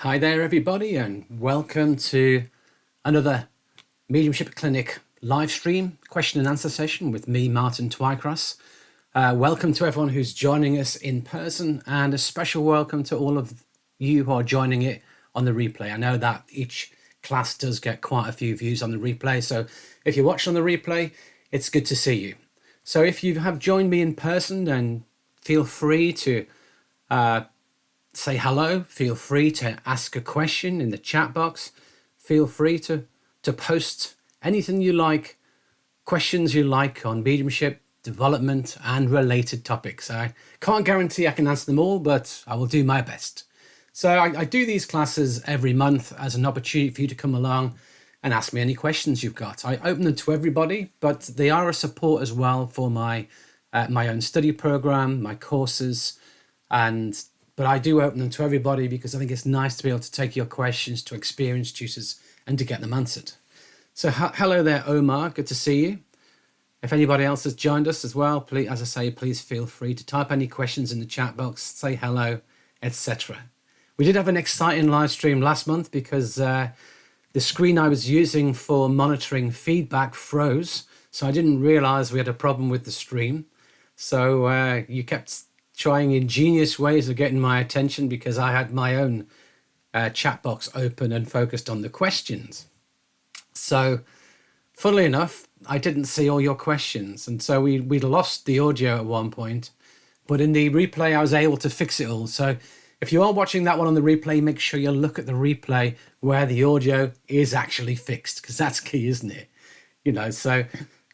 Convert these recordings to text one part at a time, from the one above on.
Hi there, everybody, and welcome to another Mediumship Clinic live stream question and answer session with me, Martin Twycross. Welcome to everyone who's joining us in person, and a special welcome to all of you who are joining it on the replay. I know that each class does get quite a few views on the replay, so if you're watching on the replay, it's good to see you. So if you have joined me in person, then feel free to say hello, feel free to ask a question in the chat box, feel free to post anything you like, questions you like on mediumship, development and related topics. I can't guarantee I can answer them all, but I will do my best. So I do these classes every month as an opportunity for you to come along and ask me any questions you've got. I open them to everybody, but they are a support as well for my own study program, my courses, but I do open them to everybody because I think it's nice to be able to take your questions to experienced tutors and to get them answered. So hello there, Omar. Good to see you. If anybody else has joined us as well, please, as I say, please feel free to type any questions in the chat box, say hello, etc. We did have an exciting live stream last month because the screen I was using for monitoring feedback froze. So I didn't realize we had a problem with the stream. So you kept trying ingenious ways of getting my attention because I had my own chat box open and focused on the questions. So funnily enough, I didn't see all your questions. And so we'd lost the audio at one point, but in the replay, I was able to fix it all. So if you are watching that one on the replay, make sure you look at the replay where the audio is actually fixed, because that's key, isn't it? You know, so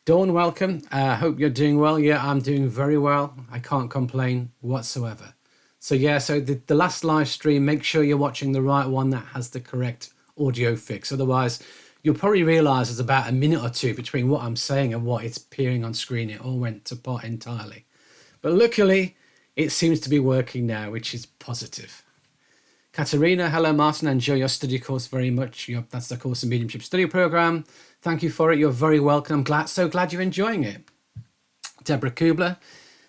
Dawn, welcome. Hope you're doing well. Yeah, I'm doing very well. I can't complain whatsoever. So yeah, so the last live stream, make sure you're watching the right one that has the correct audio fix. Otherwise, you'll probably realize there's about a minute or two between what I'm saying and what it's appearing on screen. It all went to pot entirely. But luckily, it seems to be working now, which is positive. Katerina, hello, Martin. I enjoy your study course very much. That's the course in Mediumship Study Program. Thank you for it. You're very welcome. So glad you're enjoying it. Deborah Kubler.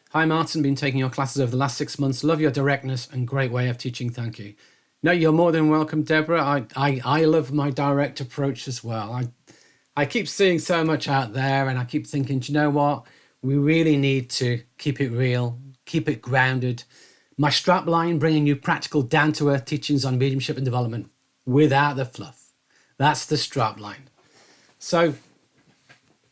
Hi, Martin. Been taking your classes over the last 6 months. Love your directness and great way of teaching. Thank you. No, you're more than welcome, Deborah. I love my direct approach as well. I keep seeing so much out there and I keep thinking, do you know what? We really need to keep it real, keep it grounded. My strap line, bringing you practical, down-to-earth teachings on mediumship and development without the fluff. That's the strap line. So,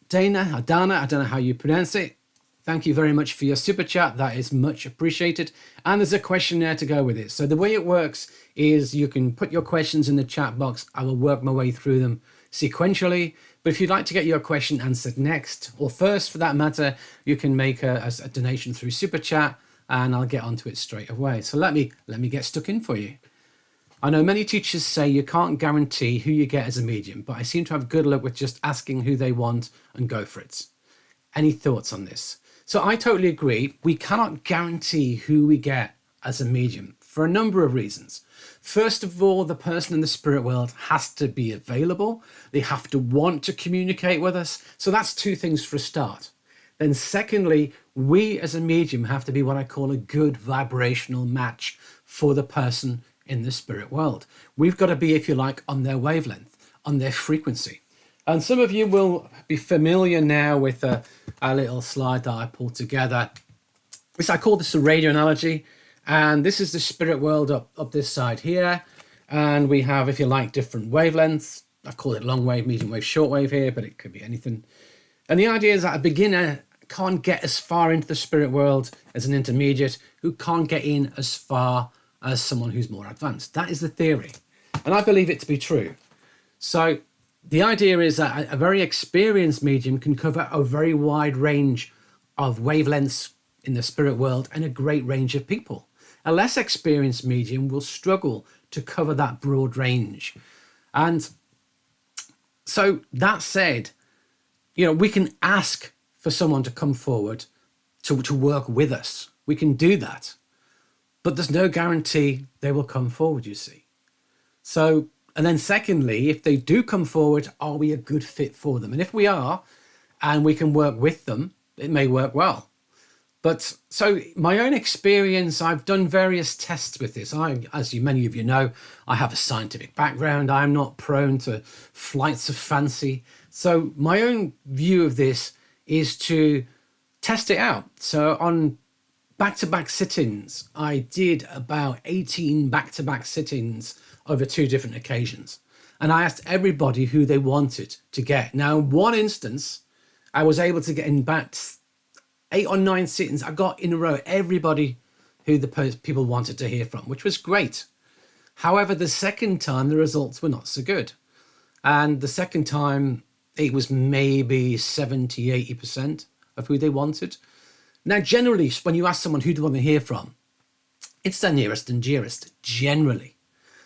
Adana, I don't know how you pronounce it. Thank you very much for your super chat. That is much appreciated. And there's a questionnaire to go with it. So the way it works is you can put your questions in the chat box. I will work my way through them sequentially. But if you'd like to get your question answered next, or first for that matter, you can make a donation through super chat and I'll get onto it straight away. So let me get stuck in for you. I know many teachers say you can't guarantee who you get as a medium, but I seem to have good luck with just asking who they want and go for it. Any thoughts on this? So I totally agree. We cannot guarantee who we get as a medium for a number of reasons. First of all, the person in the spirit world has to be available. They have to want to communicate with us. So that's two things for a start. Then secondly, we as a medium have to be what I call a good vibrational match for the person in the spirit world. We've got to be, if you like, on their wavelength, on their frequency. And some of you will be familiar now with a little slide that I pulled together. I call this a radio analogy. And this is the spirit world up this side here. And we have, if you like, different wavelengths. I call it long wave, medium wave, short wave here, but it could be anything. And the idea is that a beginner can't get as far into the spirit world as an intermediate, who can't get in as far as someone who's more advanced. That is the theory. And I believe it to be true. So the idea is that a very experienced medium can cover a very wide range of wavelengths in the spirit world and a great range of people. A less experienced medium will struggle to cover that broad range. And so that said, you know, we can ask for someone to come forward to work with us. We can do that. But there's no guarantee they will come forward, you see. So, and then secondly, if they do come forward, are we a good fit for them? And if we are, and we can work with them, it may work well. But so my own experience, I've done various tests with this. As many of you know, I have a scientific background. I'm not prone to flights of fancy. So my own view of this is to test it out. So on back-to-back sittings, I did about 18 back-to-back sittings over 2 different occasions. And I asked everybody who they wanted to get. Now, in one instance, I was able to get in back 8 or 9 sittings. I got in a row everybody who the people wanted to hear from, which was great. However, the second time, the results were not so good. And the second time, it was maybe 70, 80% of who they wanted. Now, generally, when you ask someone who do you want to hear from, it's their nearest and dearest, generally.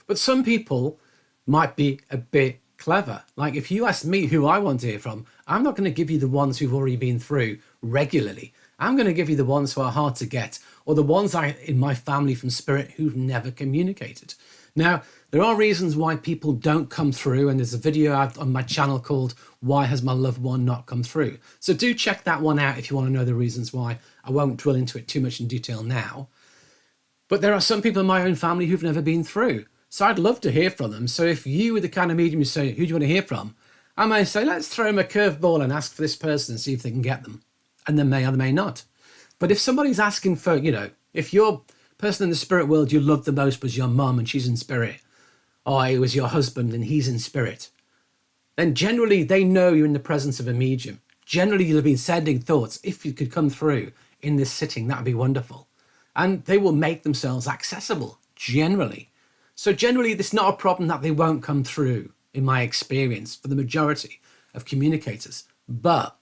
But some people might be a bit clever. Like if you ask me who I want to hear from, I'm not going to give you the ones who've already been through regularly. I'm going to give you the ones who are hard to get, or the ones in my family from spirit who've never communicated. Now, there are reasons why people don't come through, and there's a video out on my channel called Why Has My Loved One Not Come Through? So do check that one out if you want to know the reasons why. I won't drill into it too much in detail now. But there are some people in my own family who've never been through. So I'd love to hear from them. So if you were the kind of medium who say, who do you want to hear from? I may say, let's throw them a curveball and ask for this person and see if they can get them. And they may or they may not. But if somebody's asking for, if your person in the spirit world you love the most was your mum and she's in spirit, or it was your husband and he's in spirit, then generally they know you're in the presence of a medium. Generally you'll have been sending thoughts. If you could come through in this sitting, that would be wonderful. And they will make themselves accessible, generally. So generally, it's not a problem that they won't come through, in my experience, for the majority of communicators. But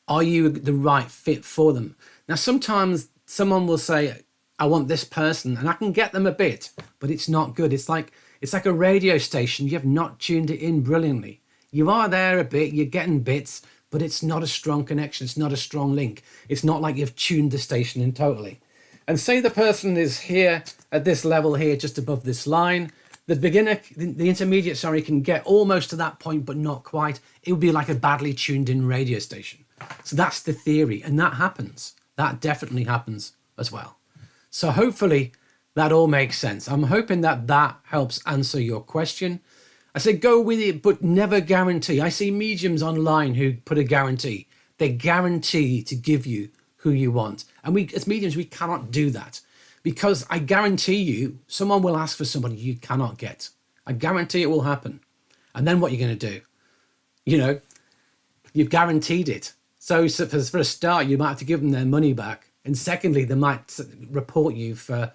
are you the right fit for them? Now, sometimes someone will say, I want this person, and I can get them a bit, but it's not good. It's like a radio station. You have not tuned it in brilliantly. You are there a bit, you're getting bits, but it's not a strong connection. It's not a strong link. It's not like you've tuned the station in totally. And say the person is here at this level here, just above this line. The beginner, the intermediate, can get almost to that point, but not quite. It would be like a badly tuned in radio station. So that's the theory. And that happens. That definitely happens as well. So hopefully that all makes sense. I'm hoping that helps answer your question. I say go with it, but never guarantee. I see mediums online who put a guarantee. They guarantee to give you who you want. And we, as mediums, we cannot do that, because I guarantee you, someone will ask for somebody you cannot get. I guarantee it will happen. And then what are you going to do? You've guaranteed it. So for a start, you might have to give them their money back. And secondly, they might report you for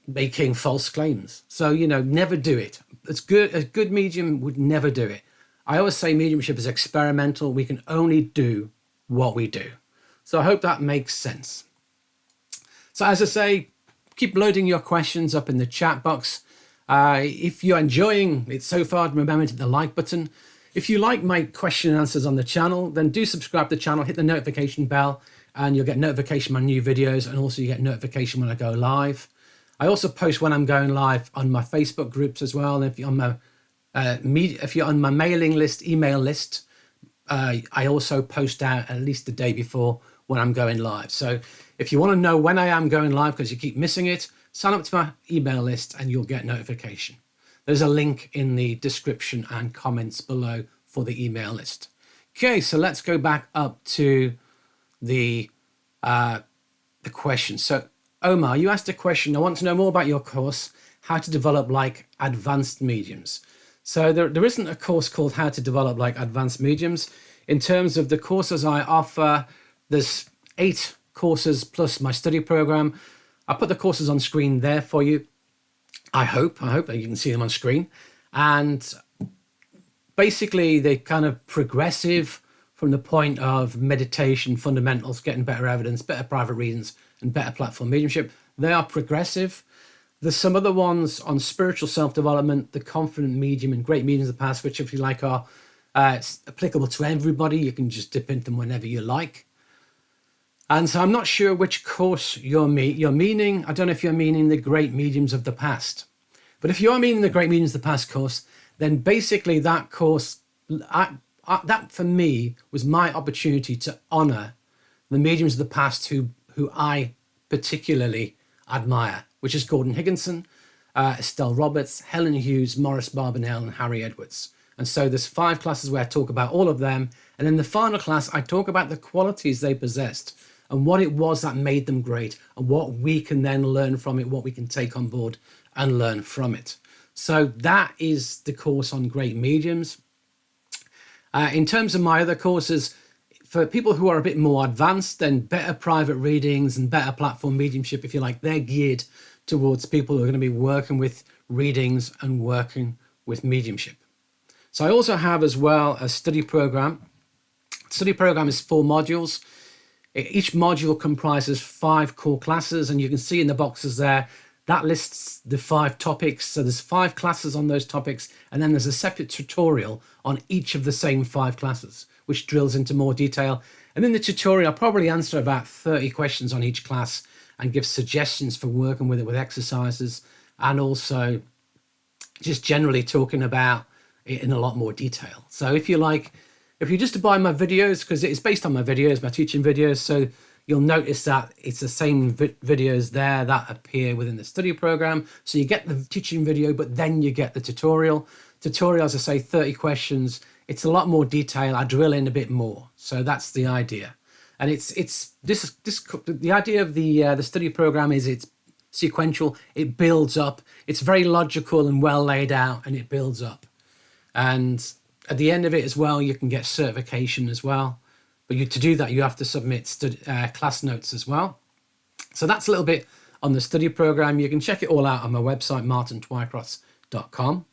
making false claims. So, never do it. A good medium would never do it. I always say mediumship is experimental. We can only do what we do. So I hope that makes sense. So as I say, keep loading your questions up in the chat box. If you're enjoying it so far, remember to hit the like button. If you like my question and answers on the channel, then do subscribe to the channel, hit the notification bell, and you'll get notification on new videos, and also you get notification when I go live. I also post when I'm going live on my Facebook groups as well. And if you're on my mailing list, email list, I also post out at least the day before when I'm going live. So if you want to know when I am going live, because you keep missing it, sign up to my email list and you'll get notification. There's a link in the description and comments below for the email list. Okay, so let's go back up to the question. So Omar, you asked a question. I want to know more about your course, How to Develop Like Advanced Mediums. So there isn't a course called How to Develop Like Advanced Mediums. In terms of the courses I offer, there's 8 courses plus my study program. I put the courses on screen there for you. I hope that you can see them on screen. And basically they're kind of progressive from the point of meditation, fundamentals, getting better evidence, better private readings, and better platform mediumship. They are progressive. There's some other ones on spiritual self-development, the confident medium, and great mediums of the past, which if you like are it's applicable to everybody. You can just dip into them whenever you like. And so I'm not sure which course you're meaning. I don't know if you're meaning the great mediums of the past. But if you're meaning the great mediums of the past course, then basically that course, that for me was my opportunity to honor the mediums of the past who I particularly admire, which is Gordon Higginson, Estelle Roberts, Helen Hughes, Maurice Barbanel, and Harry Edwards. And so there's 5 classes where I talk about all of them. And in the final class, I talk about the qualities they possessed and what it was that made them great and what we can then learn from it, what we can take on board and learn from it. So that is the course on great mediums. In terms of my other courses, for people who are a bit more advanced, then better private readings and better platform mediumship, if you like, they're geared towards people who are going to be working with readings and working with mediumship. So I also have as well a study program. Study program is 4 modules. Each module comprises 5 core classes, and you can see in the boxes there, that lists the 5 topics. So there's 5 classes on those topics, and then there's a separate tutorial on each of the same 5 classes, which drills into more detail. And in the tutorial, I'll probably answer about 30 questions on each class and give suggestions for working with it with exercises, and also just generally talking about it in a lot more detail. So if you just to buy my videos, because it's based on my videos, my teaching videos, so you'll notice that it's the same videos there that appear within the study program. So you get the teaching video, but then you get the tutorial. Tutorial, as I say, 30 questions. It's a lot more detail. I drill in a bit more. So that's the idea. And the idea of the study program is it's sequential. It builds up. It's very logical and well laid out, and it builds up. And at the end of it as well, you can get certification as well. But to do that, you have to submit class notes as well. So that's a little bit on the study program. You can check it all out on my website, martintwycross.com.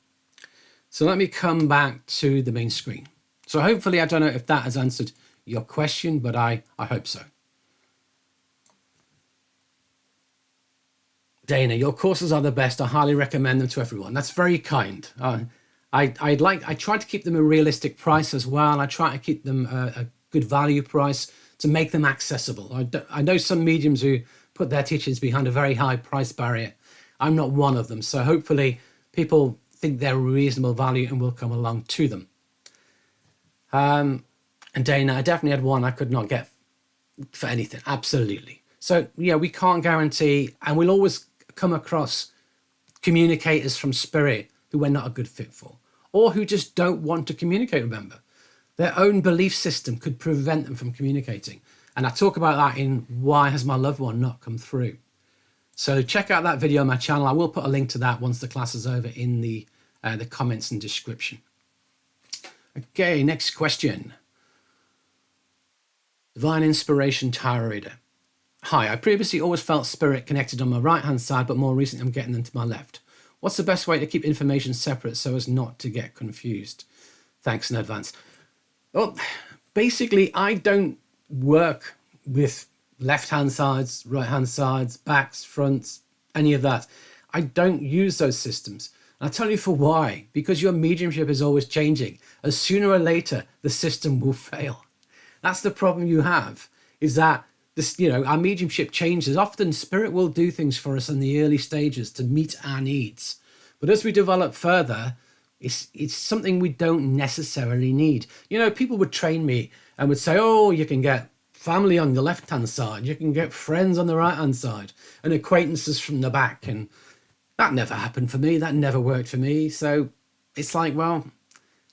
So let me come back to the main screen. So hopefully, I don't know if that has answered your question, but I hope so. Dana, your courses are the best. I highly recommend them to everyone. That's very kind. I try to keep them a realistic price as well. I try to keep them a good value price to make them accessible. I know some mediums who put their teachings behind a very high price barrier. I'm not one of them. So hopefully people think they're reasonable value and will come along to them. And Dana, I definitely had one I could not get for anything. Absolutely. So yeah, we can't guarantee, and we'll always come across communicators from spirit who we're not a good fit for, or who just don't want to communicate, remember. Their own belief system could prevent them from communicating. And I talk about that in Why Has My Loved One Not Come Through? So check out that video on my channel. I will put a link to that once the class is over in the comments and description. Okay, next question. Divine Inspiration Tarot Reader. Hi, I previously always felt spirit connected on my right-hand side, but more recently I'm getting them to my left. What's the best way to keep information separate so as not to get confused? Thanks in advance. Well, basically, I don't work with left-hand sides, right-hand sides, backs, fronts, any of that. I don't use those systems. And I'll tell you for why. Because your mediumship is always changing. As sooner or later, the system will fail. That's the problem you have, is that our mediumship changes. Often spirit will do things for us in the early stages to meet our needs. But as we develop further, it's something we don't necessarily need. People would train me and would say, oh, you can get family on the left-hand side, you can get friends on the right-hand side, and acquaintances from the back. And that never happened for me. That never worked for me. So it's like, well,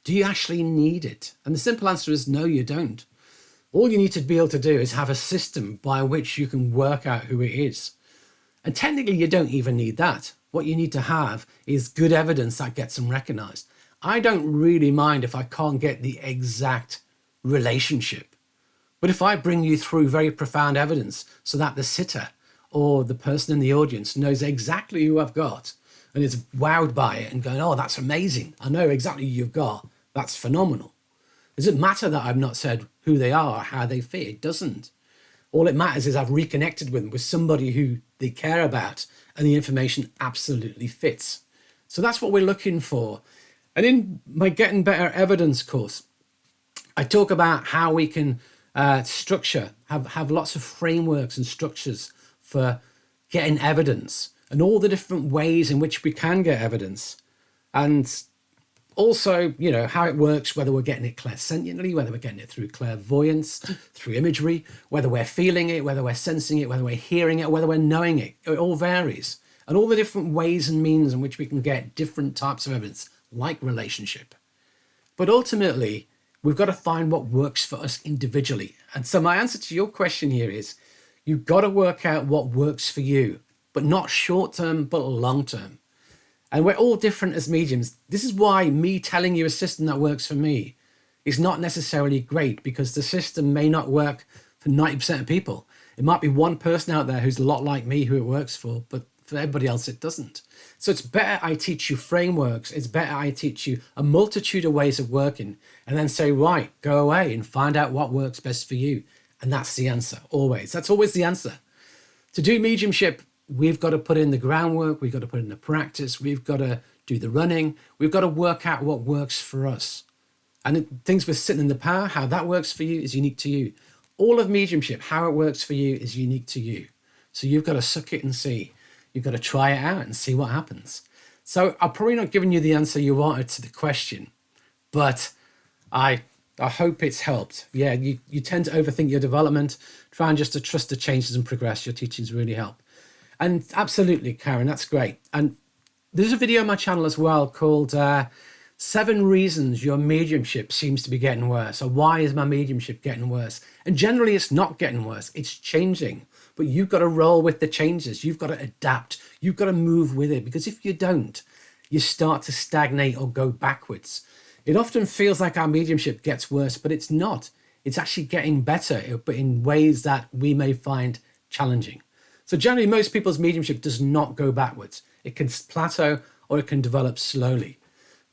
do you actually need it? And the simple answer is no, you don't. All you need to be able to do is have a system by which you can work out who it is. And technically, you don't even need that. What you need to have is good evidence that gets them recognized. I don't really mind if I can't get the exact relationship. But if I bring you through very profound evidence so that the sitter or the person in the audience knows exactly who I've got and is wowed by it and going, oh, that's amazing. I know exactly who you've got. That's phenomenal. Does it matter that I've not said who they are or how they fit? It doesn't. All it matters is I've reconnected with them, with somebody who they care about, and the information absolutely fits. So that's what we're looking for. And in my Getting Better Evidence course, I talk about how we can structure, have lots of frameworks and structures for getting evidence and all the different ways in which we can get evidence. And Also, how it works, whether we're getting it clairsentiently, whether we're getting it through clairvoyance, through imagery, whether we're feeling it, whether we're sensing it, whether we're hearing it, whether we're knowing it. It all varies. And all the different ways and means in which we can get different types of evidence, like relationship. But ultimately, we've got to find what works for us individually. And so my answer to your question here is, you've got to work out what works for you, but not short term, but long term. And we're all different as mediums. This is why me telling you a system that works for me is not necessarily great, because the system may not work for 90% of people. It might be one person out there who's a lot like me who it works for, but for everybody else it doesn't. So it's better I teach you frameworks. It's better I teach you a multitude of ways of working and then say, right, go away and find out what works best for you. And that's the answer, always. That's always the answer. To do mediumship, we've got to put in the groundwork. We've got to put in the practice. We've got to do the running. We've got to work out what works for us. And things with sitting in the power, how that works for you is unique to you. All of mediumship, how it works for you is unique to you. So you've got to suck it and see. You've got to try it out and see what happens. So I'm probably not giving you the answer you wanted to the question, but I hope it's helped. Yeah, you tend to overthink your development. Try and just to trust the changes and progress. Your teachings really help. And absolutely, Karen, that's great. And there's a video on my channel as well called 7 Reasons Your Mediumship Seems to Be Getting Worse, or Why Is My Mediumship Getting Worse? And generally it's not getting worse, it's changing. But you've got to roll with the changes. You've got to adapt. You've got to move with it, because if you don't, you start to stagnate or go backwards. It often feels like our mediumship gets worse, but it's not. It's actually getting better, but in ways that we may find challenging. So generally, most people's mediumship does not go backwards. It can plateau or it can develop slowly.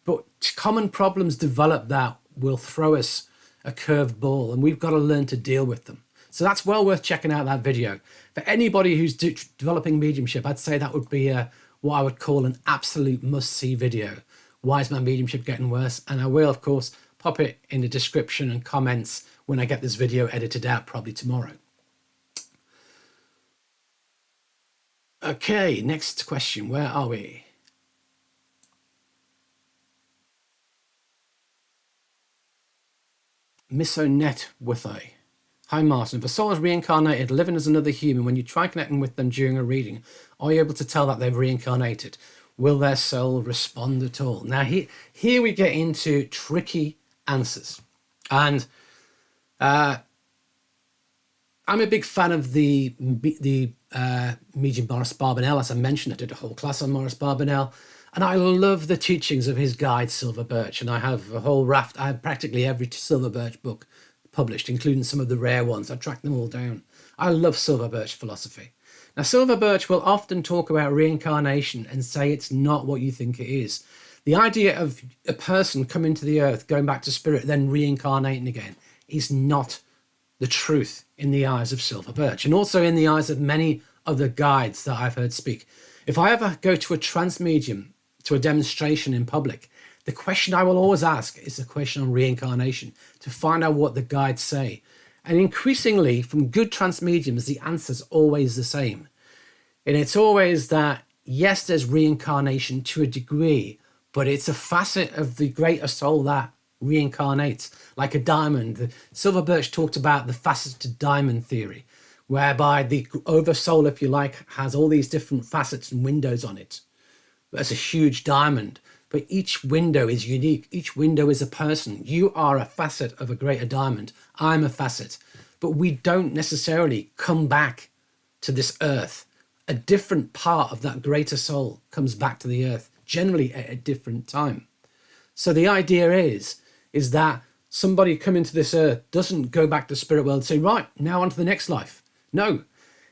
But common problems develop that will throw us a curved ball, and we've got to learn to deal with them. So that's well worth checking out that video. For anybody who's developing mediumship, I'd say that would be what I would call an absolute must-see video. Why is my mediumship getting worse? And I will, of course, pop it in the description and comments when I get this video edited out, probably tomorrow. Okay, next question. Where are we? Missonet with I. Hi Martin, if a soul is reincarnated, living as another human, when you try connecting with them during a reading, are you able to tell that they've reincarnated? Will their soul respond at all? Now here we get into tricky answers. And I'm a big fan of the medium Morris Barbanel. As I mentioned, I did a whole class on Morris Barbanel. And I love the teachings of his guide, Silver Birch. And I have a whole raft. I have practically every Silver Birch book published, including some of the rare ones. I tracked them all down. I love Silver Birch philosophy. Now, Silver Birch will often talk about reincarnation and say it's not what you think it is. The idea of a person coming to the earth, going back to spirit, then reincarnating again is not the truth in the eyes of Silver Birch, and also in the eyes of many other guides that I've heard speak. If I ever go to a trance medium, to a demonstration in public, the question I will always ask is the question on reincarnation, to find out what the guides say. And increasingly, from good trance mediums, the answer's always the same. And it's always that, yes, there's reincarnation to a degree, but it's a facet of the greater soul that reincarnates, like a diamond. Silver Birch talked about the faceted diamond theory, whereby the oversoul, if you like, has all these different facets and windows on it. That's a huge diamond, but each window is unique. Each window is a person. You are a facet of a greater diamond. I'm a facet, but we don't necessarily come back to this earth. A different part of that greater soul comes back to the earth, generally at a different time. So the idea is that somebody coming to this earth doesn't go back to the spirit world and say, right, now on to the next life. No.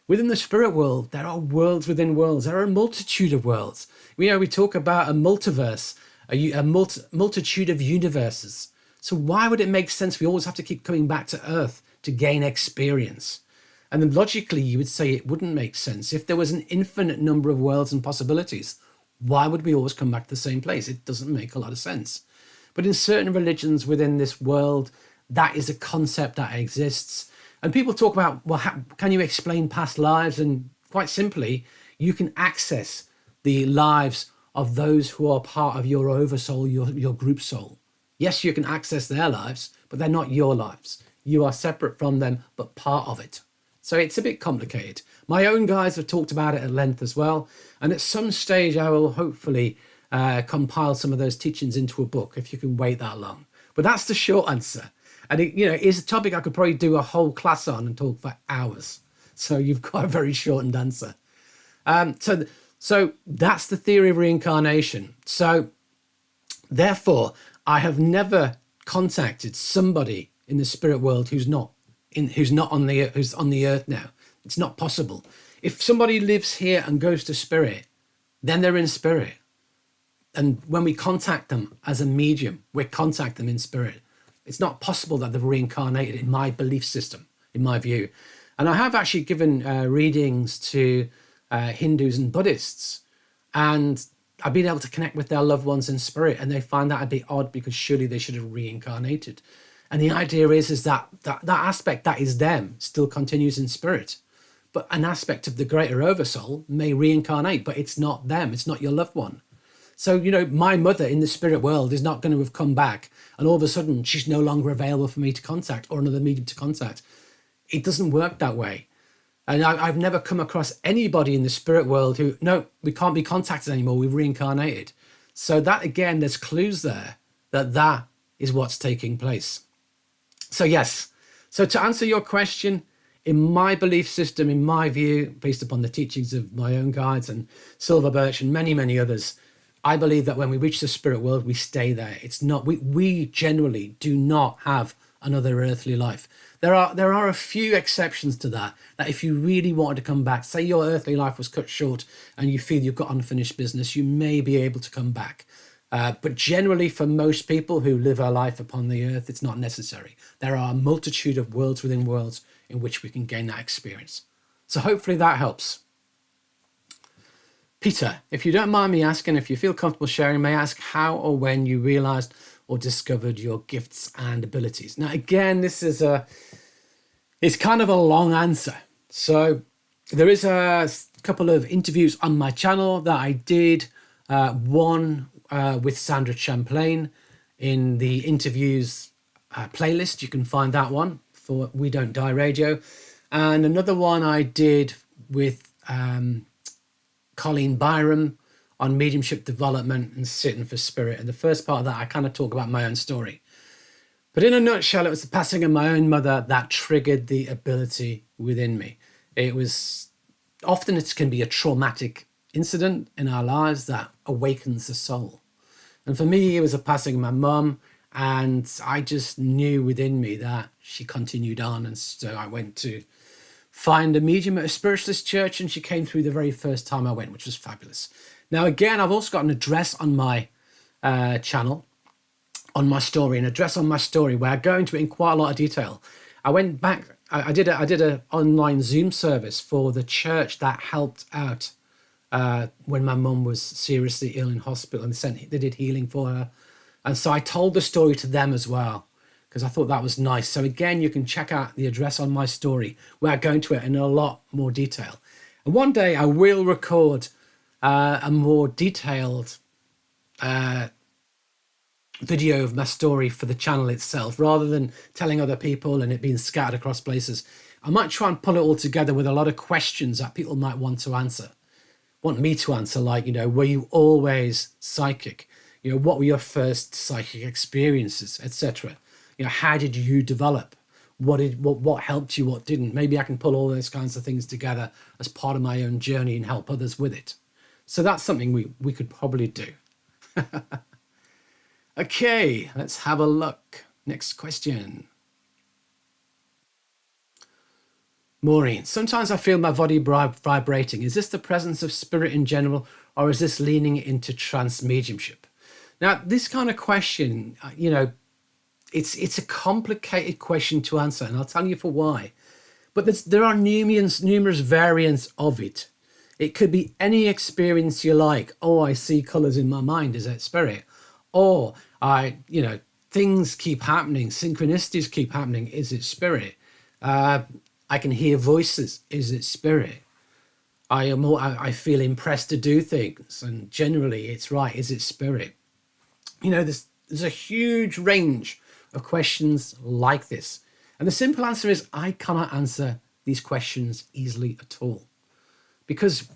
Within the spirit world, there are worlds within worlds. There are a multitude of worlds. We talk about a multiverse, a multitude of universes. So why would it make sense we always have to keep coming back to Earth to gain experience? And then logically, you would say it wouldn't make sense. If there was an infinite number of worlds and possibilities, why would we always come back to the same place? It doesn't make a lot of sense. But in certain religions within this world, that is a concept that exists. And people talk about, well, how can you explain past lives? And quite simply, you can access the lives of those who are part of your oversoul, your group soul. Yes, you can access their lives, but they're not your lives. You are separate from them, but part of it. So it's a bit complicated. My own guys have talked about it at length as well. And at some stage, I will hopefully compile some of those teachings into a book, if you can wait that long. But that's the short answer. And it's a topic I could probably do a whole class on and talk for hours. So you've got a very shortened answer. So that's the theory of reincarnation. So therefore, I have never contacted somebody in the spirit world who's on the earth now. It's not possible. If somebody lives here and goes to spirit, then they're in spirit. And when we contact them as a medium, we contact them in spirit. It's not possible that they've reincarnated, in my belief system, in my view. And I have actually given readings to Hindus and Buddhists, and I've been able to connect with their loved ones in spirit, and they find that a bit odd because surely they should have reincarnated. And the idea is that aspect that is them still continues in spirit. But an aspect of the greater oversoul may reincarnate, but it's not them. It's not your loved one. So, my mother in the spirit world is not going to have come back and all of a sudden she's no longer available for me to contact or another medium to contact. It doesn't work that way. And I've never come across anybody in the spirit world who, no, we can't be contacted anymore. We've reincarnated. So that, again, there's clues there that is what's taking place. So yes. So to answer your question, in my belief system, in my view, based upon the teachings of my own guides and Silver Birch and many, many others, I believe that when we reach the spirit world, we stay there. It's not, we generally do not have another earthly life. There are a few exceptions to that if you really wanted to come back, say your earthly life was cut short and you feel you've got unfinished business, you may be able to come back. But generally, for most people who live our life upon the earth, it's not necessary. There are a multitude of worlds within worlds in which we can gain that experience. So hopefully that helps. Peter, if you don't mind me asking, if you feel comfortable sharing, may I ask how or when you realized or discovered your gifts and abilities? Now, again, it's kind of a long answer. So there is a couple of interviews on my channel that I did. One with Sandra Champlain in the interviews playlist. You can find that one for We Don't Die Radio. And another one I did with Colleen Byram on mediumship development and sitting for spirit. And the first part of that, I kind of talk about my own story. But in a nutshell, it was the passing of my own mother that triggered the ability within me. Often it can be a traumatic incident in our lives that awakens the soul. And for me, it was a passing of my mum, and I just knew within me that she continued on. And so I went to find a medium at a spiritualist church, and she came through the very first time I went, which was fabulous. Now, again, I've also got an address on my channel, on my story, an address on my story where I go into it in quite a lot of detail. I went back, I did an online Zoom service for the church that helped out when my mum was seriously ill in hospital, and they did healing for her. And so I told the story to them as well, because I thought that was nice. So again, you can check out the address on my story where I go into it in a lot more detail. And one day I will record a more detailed video of my story for the channel itself, rather than telling other people and it being scattered across places. I might try and pull it all together with a lot of questions that people might want me to answer, like, were you always psychic? What were your first psychic experiences, etc.? How did you develop? What helped you? What didn't? Maybe I can pull all those kinds of things together as part of my own journey and help others with it. So that's something we could probably do. Okay, let's have a look. Next question. Maureen, sometimes I feel my body vibrating. Is this the presence of spirit in general, or is this leaning into trance mediumship? Now, this kind of question, it's a complicated question to answer, and I'll tell you for why. But there are numerous variants of it. It could be any experience you like. Oh, I see colors in my mind. Is that spirit? Or things keep happening. Synchronicities keep happening. Is it spirit? I can hear voices. Is it spirit? I feel impressed to do things, and generally it's right. Is it spirit? There's a huge range of questions like this. And the simple answer is I cannot answer these questions easily at all, because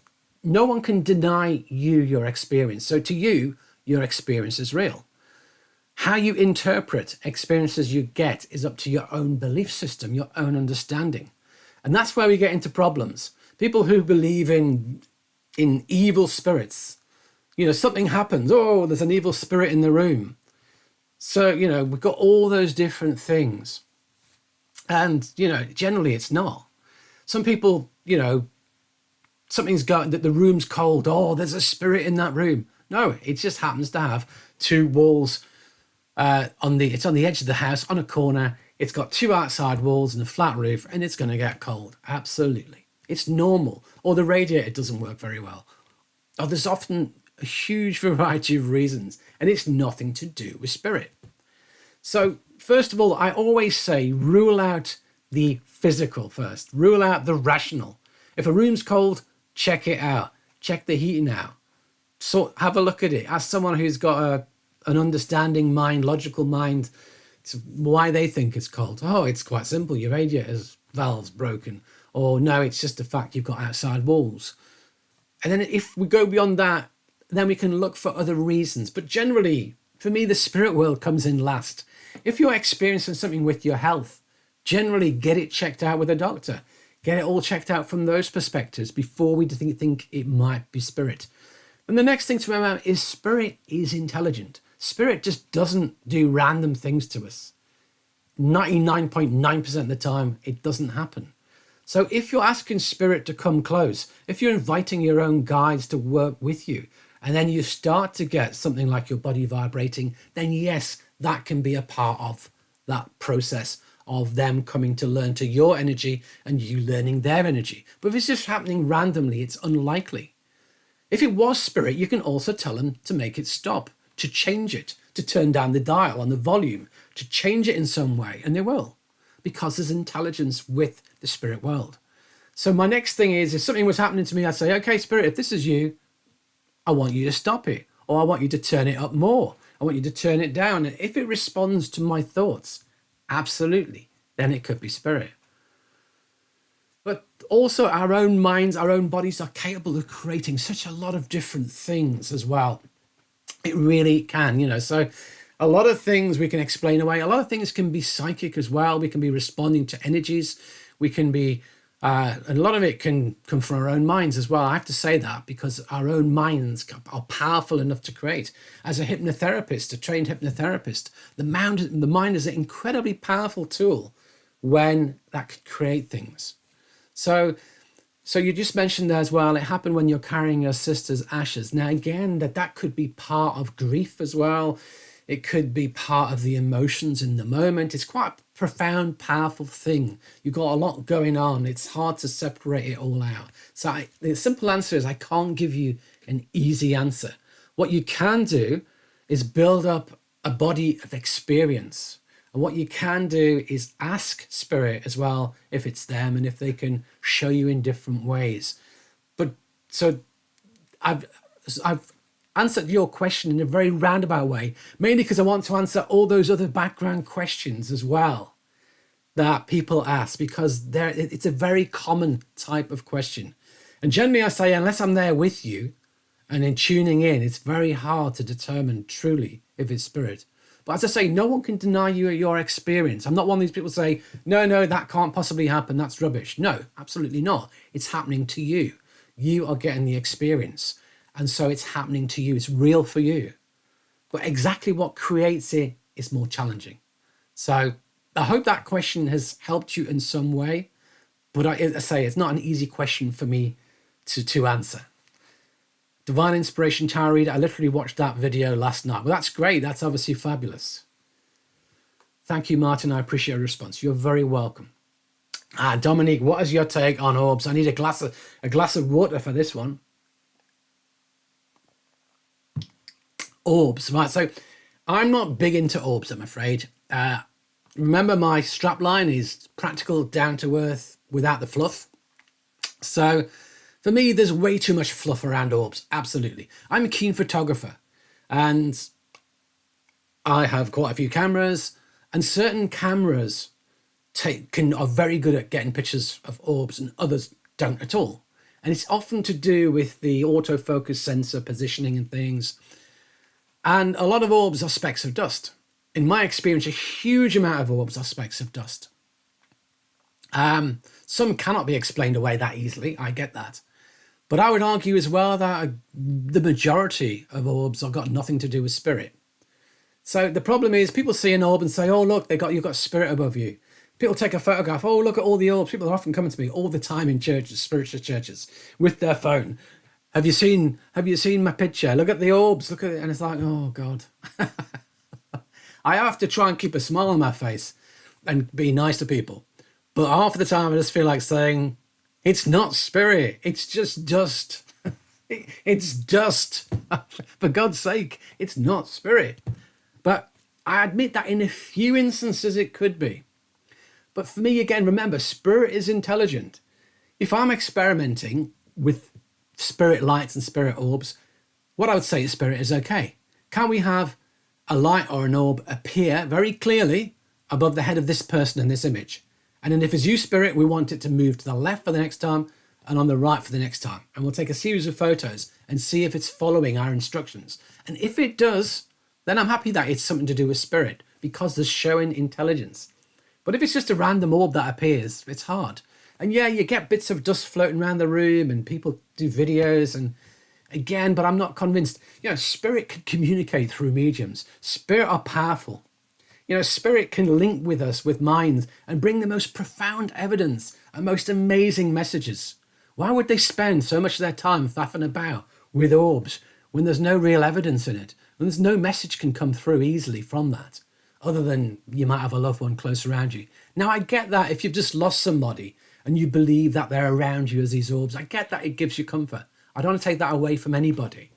no one can deny you your experience. So to you, your experience is real. How you interpret experiences you get is up to your own belief system, your own understanding. And that's where we get into problems. People who believe in evil spirits, something happens. Oh, there's an evil spirit in the room. So, we've got all those different things. And, generally it's not. Some people, something's going, that the room's cold. Oh, there's a spirit in that room. No, it just happens to have two walls. It's on the edge of the house, on a corner. It's got two outside walls and a flat roof, and it's going to get cold. Absolutely. It's normal. Or the radiator doesn't work very well. Or there's often a huge variety of reasons, and it's nothing to do with spirit. So first of all, I always say rule out the physical first. Rule out the rational. If a room's cold, check it out. Check the heating out. So have a look at it. Ask someone who's got an understanding mind, logical mind, why they think it's cold. Oh, it's quite simple. Your radiator's valve's broken. Or no, it's just the fact you've got outside walls. And then if we go beyond that, then we can look for other reasons. But generally, for me, the spirit world comes in last. If you're experiencing something with your health, generally get it checked out with a doctor. Get it all checked out from those perspectives before we think it might be spirit. And the next thing to remember is spirit is intelligent. Spirit just doesn't do random things to us. 99.9% of the time, it doesn't happen. So if you're asking spirit to come close, if you're inviting your own guides to work with you, and then you start to get something like your body vibrating, then yes, that can be a part of that process of them coming to learn to your energy and you learning their energy. But if it's just happening randomly, it's unlikely. If it was spirit, you can also tell them to make it stop, to change it, to turn down the dial on the volume, to change it in some way, and they will, because there's intelligence with the spirit world. So my next thing is, if something was happening to me, I'd say, okay, spirit, if this is you, I want you to stop it, or I want you to turn it up more. I want you to turn it down. And if it responds to my thoughts, absolutely, then it could be spirit. But also our own minds, our own bodies are capable of creating such a lot of different things as well. It really can, so a lot of things we can explain away. A lot of things can be psychic as well. We can be responding to energies. We can be, and a lot of it can come from our own minds as well. I have to say that because our own minds are powerful enough to create. As a hypnotherapist, a trained hypnotherapist, the mind is an incredibly powerful tool when that could create things. So you just mentioned there as well, it happened when you're carrying your sister's ashes. Now, again, that could be part of grief as well. It could be part of the emotions in the moment. It's quite a profound, powerful thing. You've got a lot going on. It's hard to separate it all out. So the simple answer is I can't give you an easy answer. What you can do is build up a body of experience. And what you can do is ask spirit as well if it's them and if they can show you in different ways. But so I've answered your question in a very roundabout way, mainly because I want to answer all those other background questions as well that people ask, because it's a very common type of question. And generally I say, unless I'm there with you and in tuning in, it's very hard to determine truly if it's spirit. But as I say, no one can deny you your experience. I'm not one of these people who say, no, that can't possibly happen. That's rubbish. No, absolutely not. It's happening to you. You are getting the experience. And so it's happening to you. It's real for you. But exactly what creates it is more challenging. So I hope that question has helped you in some way. But I say, it's not an easy question for me to answer. Divine Inspiration Tarot Reader, I literally watched that video last night. Well, that's great. That's obviously fabulous. Thank you, Martin. I appreciate your response. You're very welcome. Dominique, what is your take on orbs? I need a glass of water for this one. Orbs, right? So I'm not big into orbs, I'm afraid. Remember, my strap line is practical, down to earth, without the fluff. So For me, there's way too much fluff around orbs. Absolutely. I'm a keen photographer and I have quite a few cameras, and certain cameras are very good at getting pictures of orbs and others don't at all. And it's often to do with the autofocus sensor positioning and things. And a lot of orbs are specks of dust. In my experience, a huge amount of orbs are specks of dust. Some cannot be explained away that easily. I get that. But I would argue as well that the majority of orbs have got nothing to do with spirit. So the problem is people see an orb and say, oh, look, you've got spirit above you. People take a photograph. Oh, look at all the orbs. People are often coming to me all the time in churches, spiritual churches, with their phone. Have you seen my picture? Look at the orbs. Look at it. And it's like, oh, God. I have to try and keep a smile on my face and be nice to people. But half of the time I just feel like saying, it's not spirit. It's just dust. It's dust. For God's sake, it's not spirit. But I admit that in a few instances it could be. But for me, again, remember, spirit is intelligent. If I'm experimenting with spirit lights and spirit orbs, what I would say is spirit is okay. Can we have a light or an orb appear very clearly above the head of this person in this image? And then if it's you, spirit, we want it to move to the left for the next time and on the right for the next time. And we'll take a series of photos and see if it's following our instructions. And if it does, then I'm happy that it's something to do with spirit because there's showing intelligence. But if it's just a random orb that appears, it's hard. And yeah, you get bits of dust floating around the room and people do videos and again, but I'm not convinced. Spirit can communicate through mediums. Spirit are powerful. Spirit can link with us, with minds, and bring the most profound evidence and most amazing messages. Why would they spend so much of their time faffing about with orbs when there's no real evidence in it? When there's no message can come through easily from that, other than you might have a loved one close around you. Now, I get that if you've just lost somebody and you believe that they're around you as these orbs, I get that it gives you comfort. I don't want to take that away from anybody.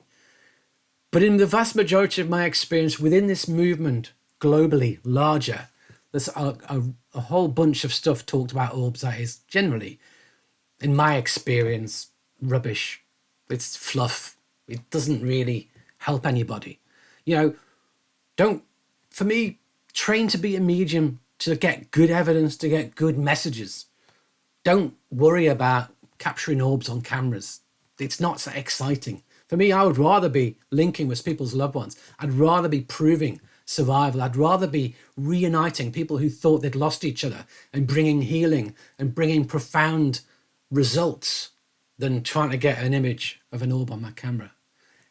But in the vast majority of my experience within this movement, globally, larger, there's a whole bunch of stuff talked about orbs that is generally, in my experience, rubbish. It's fluff. It doesn't really help anybody. For me, train to be a medium, to get good evidence, to get good messages. Don't worry about capturing orbs on cameras. It's not so exciting. For me, I would rather be linking with people's loved ones. I'd rather be proving survival. I'd rather be reuniting people who thought they'd lost each other and bringing healing and bringing profound results than trying to get an image of an orb on my camera.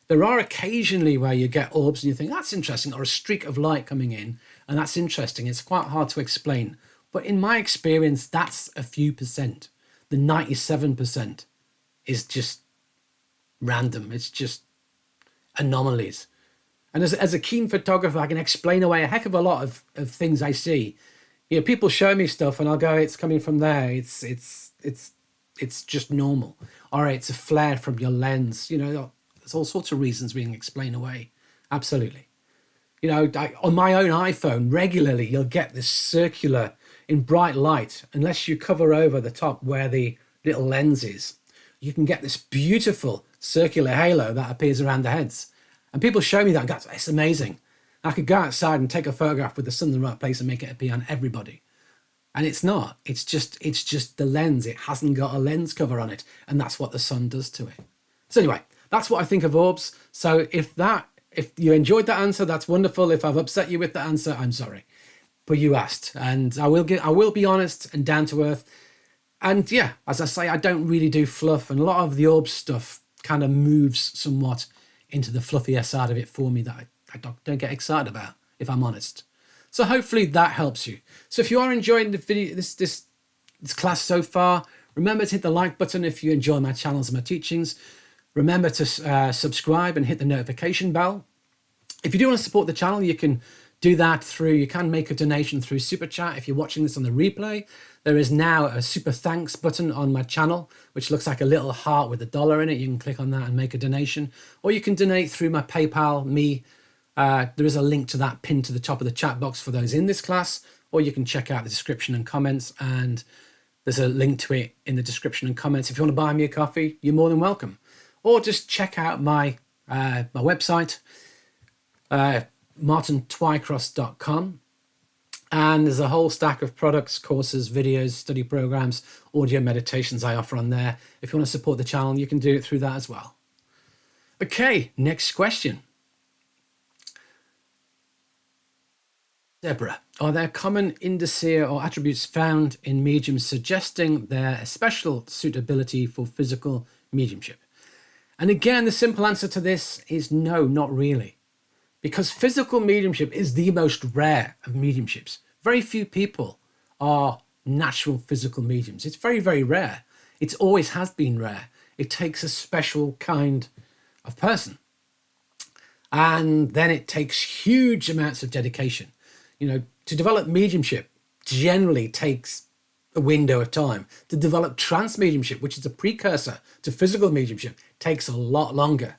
There are occasionally where you get orbs and you think, that's interesting, or a streak of light coming in, and that's interesting. It's quite hard to explain. But in my experience, that's a few percent. The 97% is just random. It's just anomalies. And as a keen photographer, I can explain away a heck of a lot of things I see. People show me stuff and I'll go, it's coming from there. It's just normal. All right, it's a flare from your lens. There's all sorts of reasons we can explain away. Absolutely. On my own iPhone, regularly, you'll get this circular in bright light, unless you cover over the top where the little lens is. You can get this beautiful circular halo that appears around the heads. And people show me that and go, it's amazing. I could go outside and take a photograph with the sun in the right place and make it appear on everybody. And it's not. It's just the lens. It hasn't got a lens cover on it. And that's what the sun does to it. So anyway, that's what I think of orbs. So if you enjoyed that answer, that's wonderful. If I've upset you with the answer, I'm sorry. But you asked, and I will be honest and down to earth. And yeah, as I say, I don't really do fluff, and a lot of the orb stuff kind of moves somewhat into the fluffier side of it for me that I don't get excited about, if I'm honest. So hopefully that helps you. So if you are enjoying the video, this class so far, remember to hit the like button if you enjoy my channels and my teachings. Remember to subscribe and hit the notification bell. If you do want to support the channel, you can do that you can make a donation through Super Chat. If you're watching this on the replay, there is now a super thanks button on my channel, which looks like a little heart with $1 in it. You can click on that and make a donation, or you can donate through my PayPal, there is a link to that pinned to the top of the chat box for those in this class, or you can check out the description and comments and There's a link to it in the description and comments. If you want to buy me a coffee, you're more than welcome. Or just check out my website, martintwycross.com. And there's a whole stack of products, courses, videos, study programs, audio meditations I offer on there. If you want to support the channel, you can do it through that as well. Okay, next question. Deborah, are there common indicia or attributes found in mediums suggesting their special suitability for physical mediumship? And again, the simple answer to this is no, not really. Because physical mediumship is the most rare of mediumships. Very few people are natural physical mediums. It's very, very rare. It always has been rare. It takes a special kind of person. And then it takes huge amounts of dedication. You know, to develop mediumship generally takes a window of time. To develop trance mediumship, which is a precursor to physical mediumship, takes a lot longer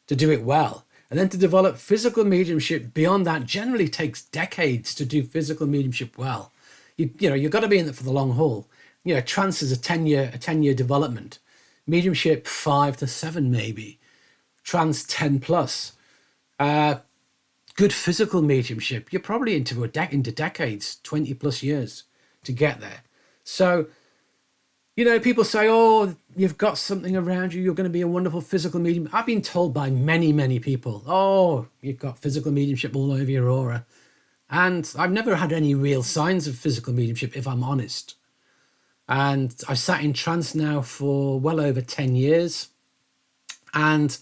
to do it well. And then to develop physical mediumship beyond that generally takes decades to do physical mediumship well. You've got to be in it for the long haul. You know, trance is a 10-year development. Mediumship 5 to 7 maybe. Trance 10 plus. Good physical mediumship, you're probably into decades, 20 plus years to get there. So, you know, people say, oh, you've got something around you, you're going to be a wonderful physical medium. I've been told by many, many people, oh, you've got physical mediumship all over your aura. And I've never had any real signs of physical mediumship, if I'm honest. And I've sat in trance now for well over 10 years. And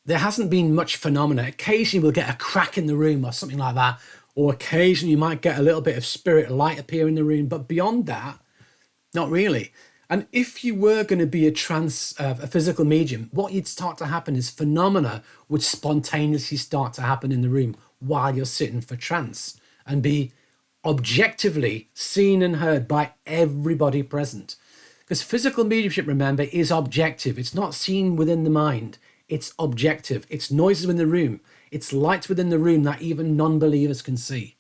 there hasn't been much phenomena. Occasionally we'll get a crack in the room or something like that. Or occasionally you might get a little bit of spirit light appear in the room. But beyond that, not really. And if you were going to be a physical medium, what you'd start to happen is phenomena would spontaneously start to happen in the room while you're sitting for trance and be objectively seen and heard by everybody present. Because physical mediumship, remember, is objective. It's not seen within the mind. It's objective. It's noises in the room. It's lights within the room that even non-believers can see.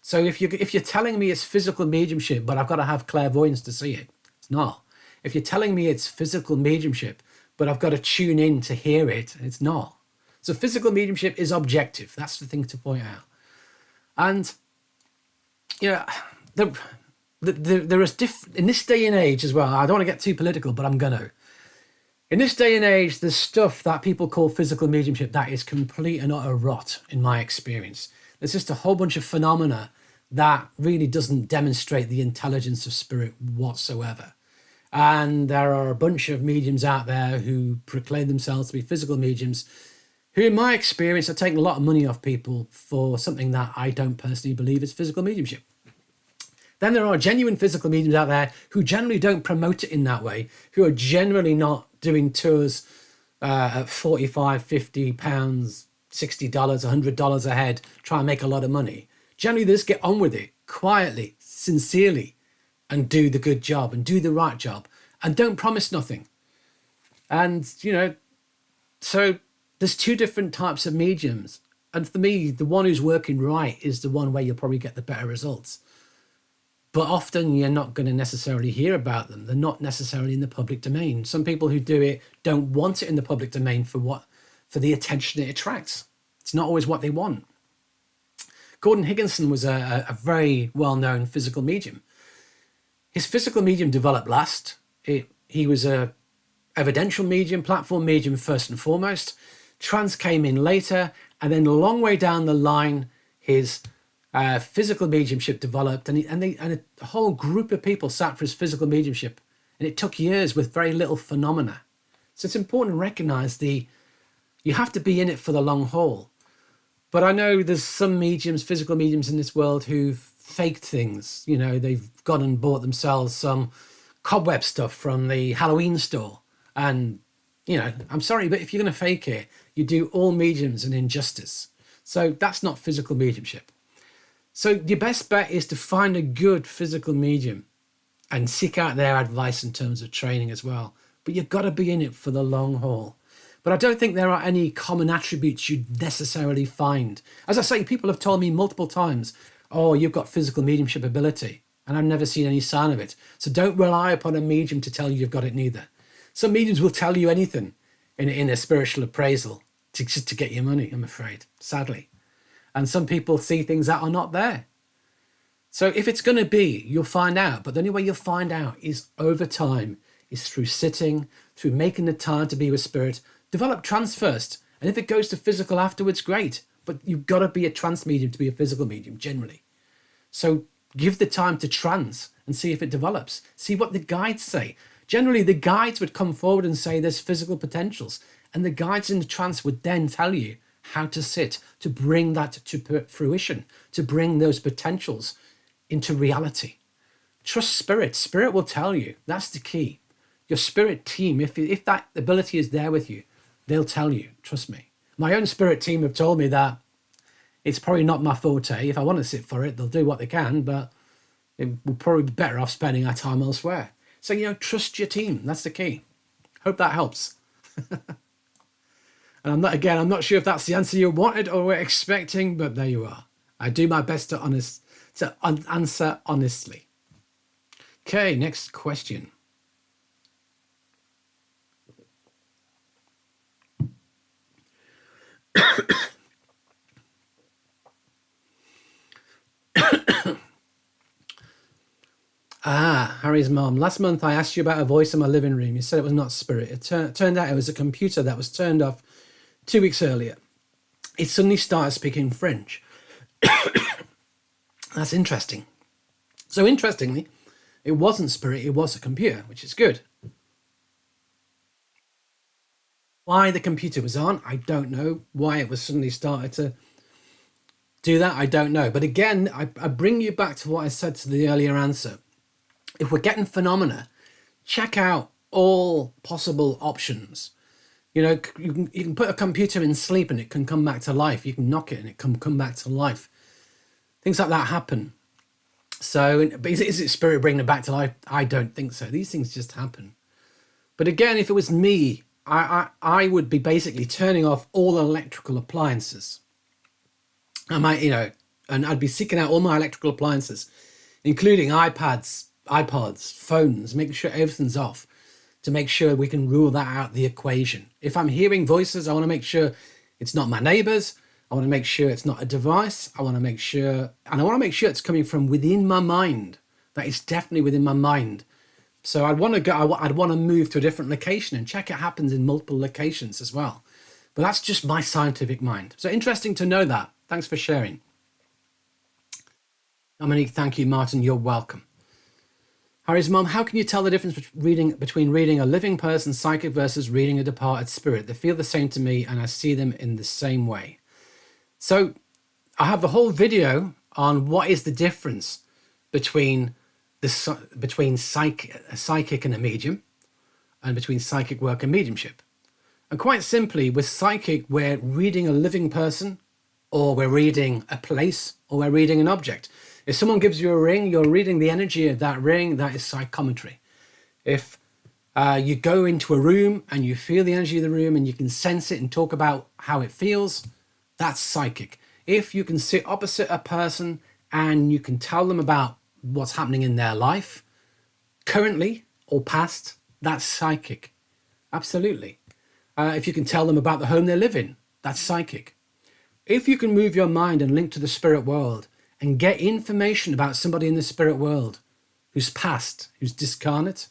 So if you're telling me it's physical mediumship, but I've got to have clairvoyance to see it, it's not. If you're telling me it's physical mediumship, but I've got to tune in to hear it, it's not. So physical mediumship is objective. That's the thing to point out. And yeah, there is in this day and age as well. I don't want to get too political, but I'm gonna. In this day and age, there's stuff that people call physical mediumship that is complete and utter rot, in my experience. There's just a whole bunch of phenomena that really doesn't demonstrate the intelligence of spirit whatsoever. And there are a bunch of mediums out there who proclaim themselves to be physical mediums, who in my experience are taking a lot of money off people for something that I don't personally believe is physical mediumship. Then there are genuine physical mediums out there who generally don't promote it in that way, who are generally not doing tours at 45, 50 pounds, $60, $100 a head, try and make a lot of money. Generally, they just get on with it quietly, sincerely, and do the good job and do the right job and don't promise nothing. And, you know, so there's two different types of mediums. And for me, the one who's working right is the one where you'll probably get the better results. But often you're not going to necessarily hear about them. They're not necessarily in the public domain. Some people who do it don't want it in the public domain for the attention it attracts. It's not always what they want. Gordon Higginson was a very well-known physical medium. His physical medium developed last. He was a evidential medium, platform medium first and foremost. Trance came in later, and then a long way down the line, his physical mediumship developed, and a whole group of people sat for his physical mediumship, and it took years with very little phenomena. So it's important to recognize you have to be in it for the long haul. But I know there's some mediums, physical mediums in this world who've faked things. You know, they've gone and bought themselves some cobweb stuff from the Halloween store. And, you know, I'm sorry, but if you're going to fake it, you do all mediums an injustice. So that's not physical mediumship. So your best bet is to find a good physical medium and seek out their advice in terms of training as well. But you've got to be in it for the long haul. But I don't think there are any common attributes you'd necessarily find. As I say, people have told me multiple times, oh, you've got physical mediumship ability. and I've never seen any sign of it. So don't rely upon a medium to tell you you've got it neither. Some mediums will tell you anything in a spiritual appraisal just to get your money, I'm afraid, sadly. And some people see things that are not there. So if it's going to be, you'll find out. But the only way you'll find out is over time, is through sitting, through making the time to be with spirit. Develop trance first. And if it goes to physical afterwards, great. But you've got to be a trance medium to be a physical medium, generally. So give the time to trance and see if it develops. See what the guides say. Generally, the guides would come forward and say there's physical potentials. And the guides in the trance would then tell you how to sit, to bring that to fruition, to bring those potentials into reality. Trust spirit. Spirit will tell you. That's the key. Your spirit team, if that ability is there with you, they'll tell you. Trust me. My own spirit team have told me that it's probably not my forte. If I want to sit for it, they'll do what they can, but we'll probably be better off spending our time elsewhere. So, trust your team. That's the key. Hope that helps. And I'm not sure if that's the answer you wanted or were expecting, but there you are. I do my best to answer honestly. Okay, next question. Harry's mom. Last month I asked you about a voice in my living room. You said it was not spirit. It turned out it was a computer that was turned off 2 weeks earlier. It suddenly started speaking French. That's interesting. So interestingly, it wasn't spirit, it was a computer, which is good. Why the computer was on, I don't know. Why it was suddenly started to do that, I don't know. But again, I bring you back to what I said to the earlier answer. If we're getting phenomena, check out all possible options. You can put a computer in sleep and it can come back to life. You can knock it and it can come back to life. Things like that happen. So is it spirit bringing it back to life? I don't think so. These things just happen. But again, if it was me, I would be basically turning off all electrical appliances. I might, and I'd be seeking out all my electrical appliances, including iPads, iPods, phones, making sure everything's off to make sure we can rule that out of the equation. If I'm hearing voices, I want to make sure it's not my neighbors. I want to make sure it's not a device. I want to make sure it's coming from within my mind. That is definitely within my mind. So I'd want to move to a different location and check it happens in multiple locations as well. But that's just my scientific mind. So interesting to know that. Thanks for sharing. Dominique, thank you. Martin, you're welcome. Harry's mom, how can you tell the difference between reading a living person's psychic versus reading a departed spirit? They feel the same to me and I see them in the same way. So I have the whole video on what is the difference between a psychic and a medium, and between psychic work and mediumship. And quite simply, with psychic, we're reading a living person, or we're reading a place, or we're reading an object. If someone gives you a ring, you're reading the energy of that ring. That is psychometry. If you go into a room and you feel the energy of the room and you can sense it and talk about how it feels, that's psychic. If you can sit opposite a person and you can tell them about what's happening in their life, currently or past, that's psychic. Absolutely. If you can tell them about the home they live in, that's psychic. If you can move your mind and link to the spirit world and get information about somebody in the spirit world who's past, who's discarnate,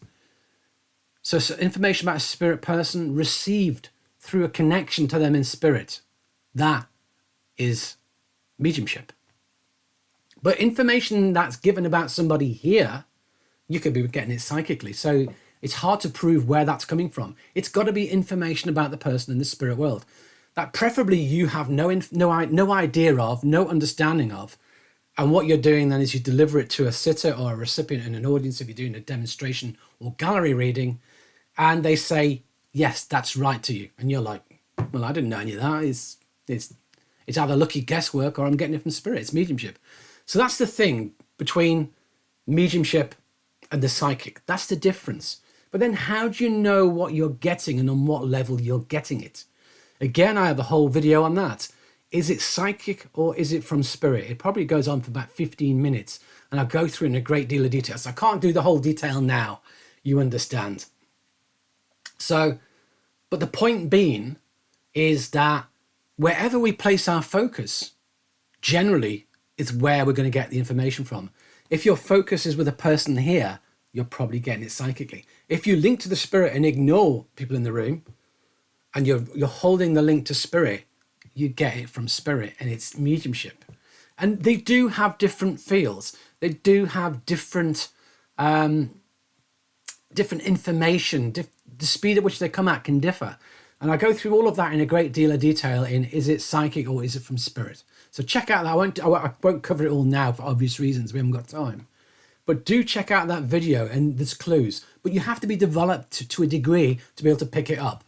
so information about a spirit person received through a connection to them in spirit, that is mediumship. But information that's given about somebody here, you could be getting it psychically. So it's hard to prove where that's coming from. It's got to be information about the person in the spirit world that preferably you have no idea of, no understanding of. And what you're doing then is you deliver it to a sitter or a recipient in an audience if you're doing a demonstration or gallery reading, and they say, yes, that's right to you. And you're like, well, I didn't know any of that. It's either lucky guesswork or I'm getting it from spirit. It's mediumship. So that's the thing between mediumship and the psychic. That's the difference. But then how do you know what you're getting and on what level you're getting it? Again, I have a whole video on that. Is it psychic or is it from spirit? It probably goes on for about 15 minutes. And I go through in a great deal of detail. So I can't do the whole detail now, you understand. So, but the point being is that wherever we place our focus, generally is where we're going to get the information from. If your focus is with a person here, you're probably getting it psychically. If you link to the spirit and ignore people in the room, and you're holding the link to spirit, you get it from spirit, and it's mediumship. And they do have different fields. They do have different information. The speed at which they come out can differ. And I go through all of that in a great deal of detail in, is it psychic or is it from spirit? So check out that. I won't cover it all now for obvious reasons. We haven't got time. But do check out that video, and there's clues. But you have to be developed to a degree to be able to pick it up.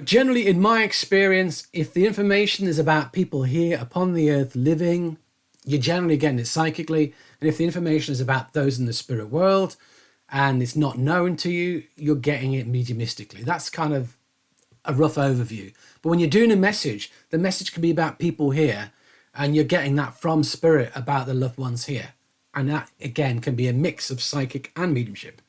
Generally, in my experience, if the information is about people here upon the earth living, you're generally getting it psychically. And if the information is about those in the spirit world and it's not known to you, you're getting it mediumistically. That's kind of a rough overview. But when you're doing a message, the message can be about people here, and you're getting that from spirit about the loved ones here. And that, again, can be a mix of psychic and mediumship.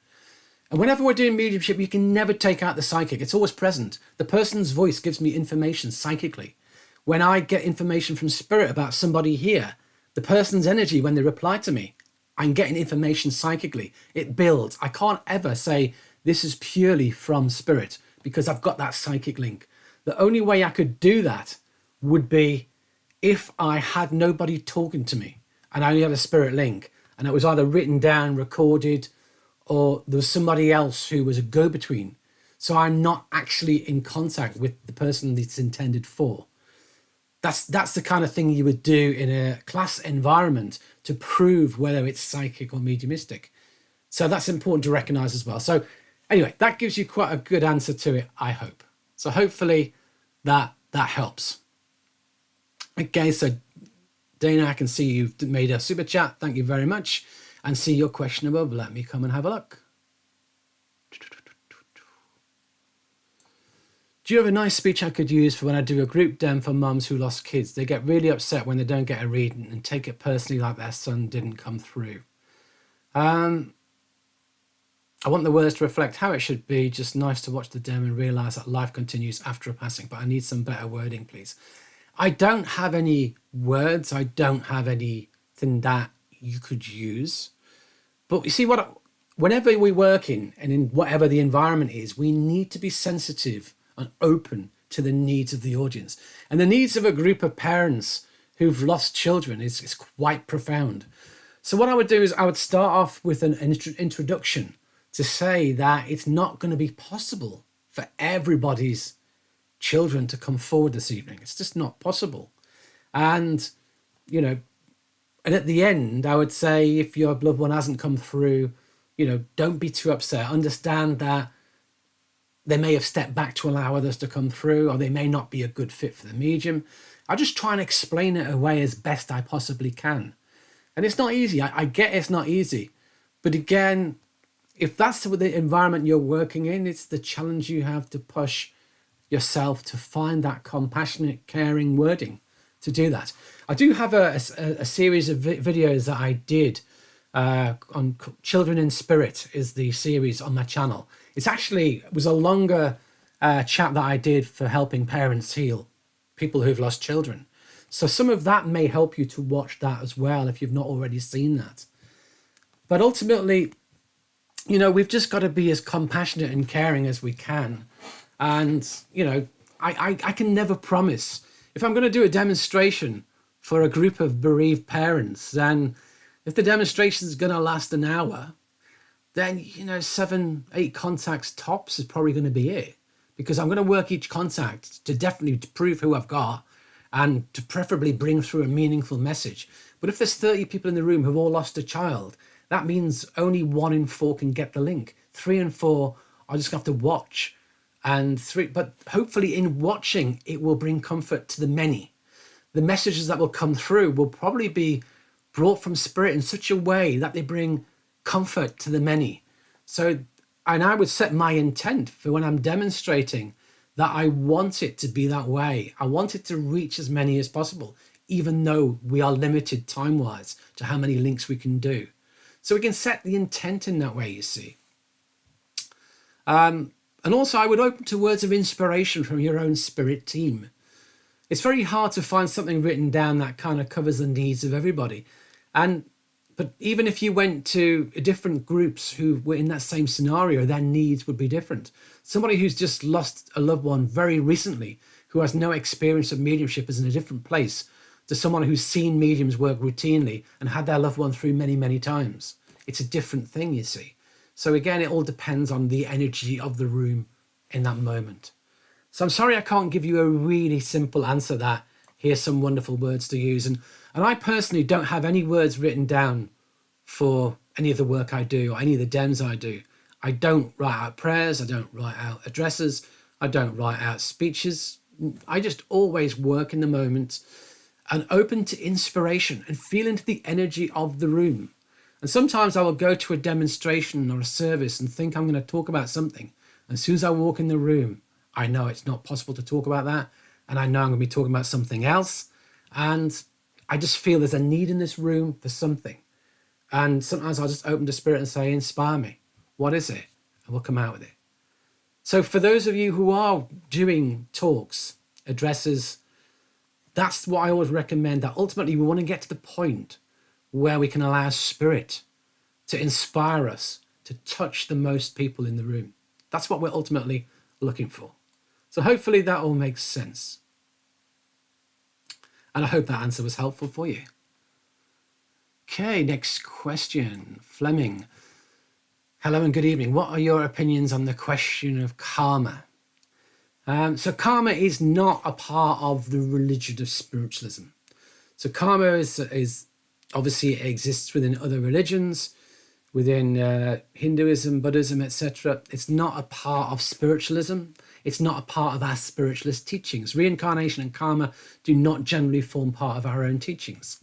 And whenever we're doing mediumship, you can never take out the psychic. It's always present. The person's voice gives me information psychically. When I get information from spirit about somebody here, the person's energy, when they reply to me, I'm getting information psychically. It builds. I can't ever say this is purely from spirit because I've got that psychic link. The only way I could do that would be if I had nobody talking to me and I only had a spirit link, and it was either written down, recorded, or there was somebody else who was a go-between. So I'm not actually in contact with the person it's intended for. That's the kind of thing you would do in a class environment to prove whether it's psychic or mediumistic. So that's important to recognize as well. So anyway, that gives you quite a good answer to it, I hope. So hopefully that helps. Okay, so Dana, I can see you've made a super chat. Thank you very much. And see your question above. Let me come and have a look. Do you have a nice speech I could use for when I do a group dem for mums who lost kids? They get really upset when they don't get a reading and take it personally like their son didn't come through. I want the words to reflect how it should be. Just nice to watch the dem and realise that life continues after a passing. But I need some better wording, please. I don't have any words. I don't have anything that you could use. But you see, whenever we work in whatever the environment is, we need to be sensitive and open to the needs of the audience. And the needs of a group of parents who've lost children is quite profound. So what I would do is I would start off with an introduction to say that it's not going to be possible for everybody's children to come forward this evening. It's just not possible. And, and at the end, I would say, if your loved one hasn't come through, don't be too upset. Understand that they may have stepped back to allow others to come through, or they may not be a good fit for the medium. I just try and explain it away as best I possibly can. And it's not easy. I get it's not easy. But again, if that's the environment you're working in, it's the challenge you have to push yourself to find that compassionate, caring wording to do that. I do have a series of videos that I did on Children in Spirit is the series on my channel. It was a longer chat that I did for helping parents heal, people who've lost children. So some of that may help you to watch that as well if you've not already seen that. But ultimately, we've just got to be as compassionate and caring as we can. And, I can never promise. If I'm going to do a demonstration for a group of bereaved parents, then if the demonstration is going to last an hour, then, 7, 8 contacts tops is probably going to be it. Because I'm going to work each contact to definitely prove who I've got and to preferably bring through a meaningful message. But if there's 30 people in the room who've all lost a child, that means only 1 in 4 can get the link. 3 and 4 are just going to have to watch. But hopefully in watching, it will bring comfort to the many. The messages that will come through will probably be brought from spirit in such a way that they bring comfort to the many. So, and I would set my intent for when I'm demonstrating that I want it to be that way. I want it to reach as many as possible, even though we are limited time-wise to how many links we can do. So we can set the intent in that way, you see. And also I would open to words of inspiration from your own spirit team. It's very hard to find something written down that kind of covers the needs of everybody. But even if you went to different groups who were in that same scenario, their needs would be different. Somebody who's just lost a loved one very recently, who has no experience of mediumship, is in a different place to someone who's seen mediums work routinely and had their loved one through many, many times. It's a different thing, you see. So again, it all depends on the energy of the room in that moment. So I'm sorry I can't give you a really simple answer that here's some wonderful words to use. And I personally don't have any words written down for any of the work I do or any of the DEMs I do. I don't write out prayers. I don't write out addresses. I don't write out speeches. I just always work in the moment and open to inspiration and feel into the energy of the room. And sometimes I will go to a demonstration or a service and think I'm going to talk about something. And as soon as I walk in the room, I know it's not possible to talk about that. And I know I'm going to be talking about something else. And I just feel there's a need in this room for something. And sometimes I'll just open to spirit and say, inspire me. What is it? And we'll come out with it. So for those of you who are doing talks, addresses, that's what I always recommend, that ultimately we want to get to the point where we can allow spirit to inspire us to touch the most people in the room. That's what we're ultimately looking for. So hopefully that all makes sense. And I hope that answer was helpful for you. Okay, next question. Fleming. Hello and good evening. What are your opinions on the question of karma? So karma is not a part of the religion of spiritualism. So karma is obviously it exists within other religions, within Hinduism, Buddhism, etc. It's not a part of spiritualism. It's not a part of our spiritualist teachings. Reincarnation and karma do not generally form part of our own teachings.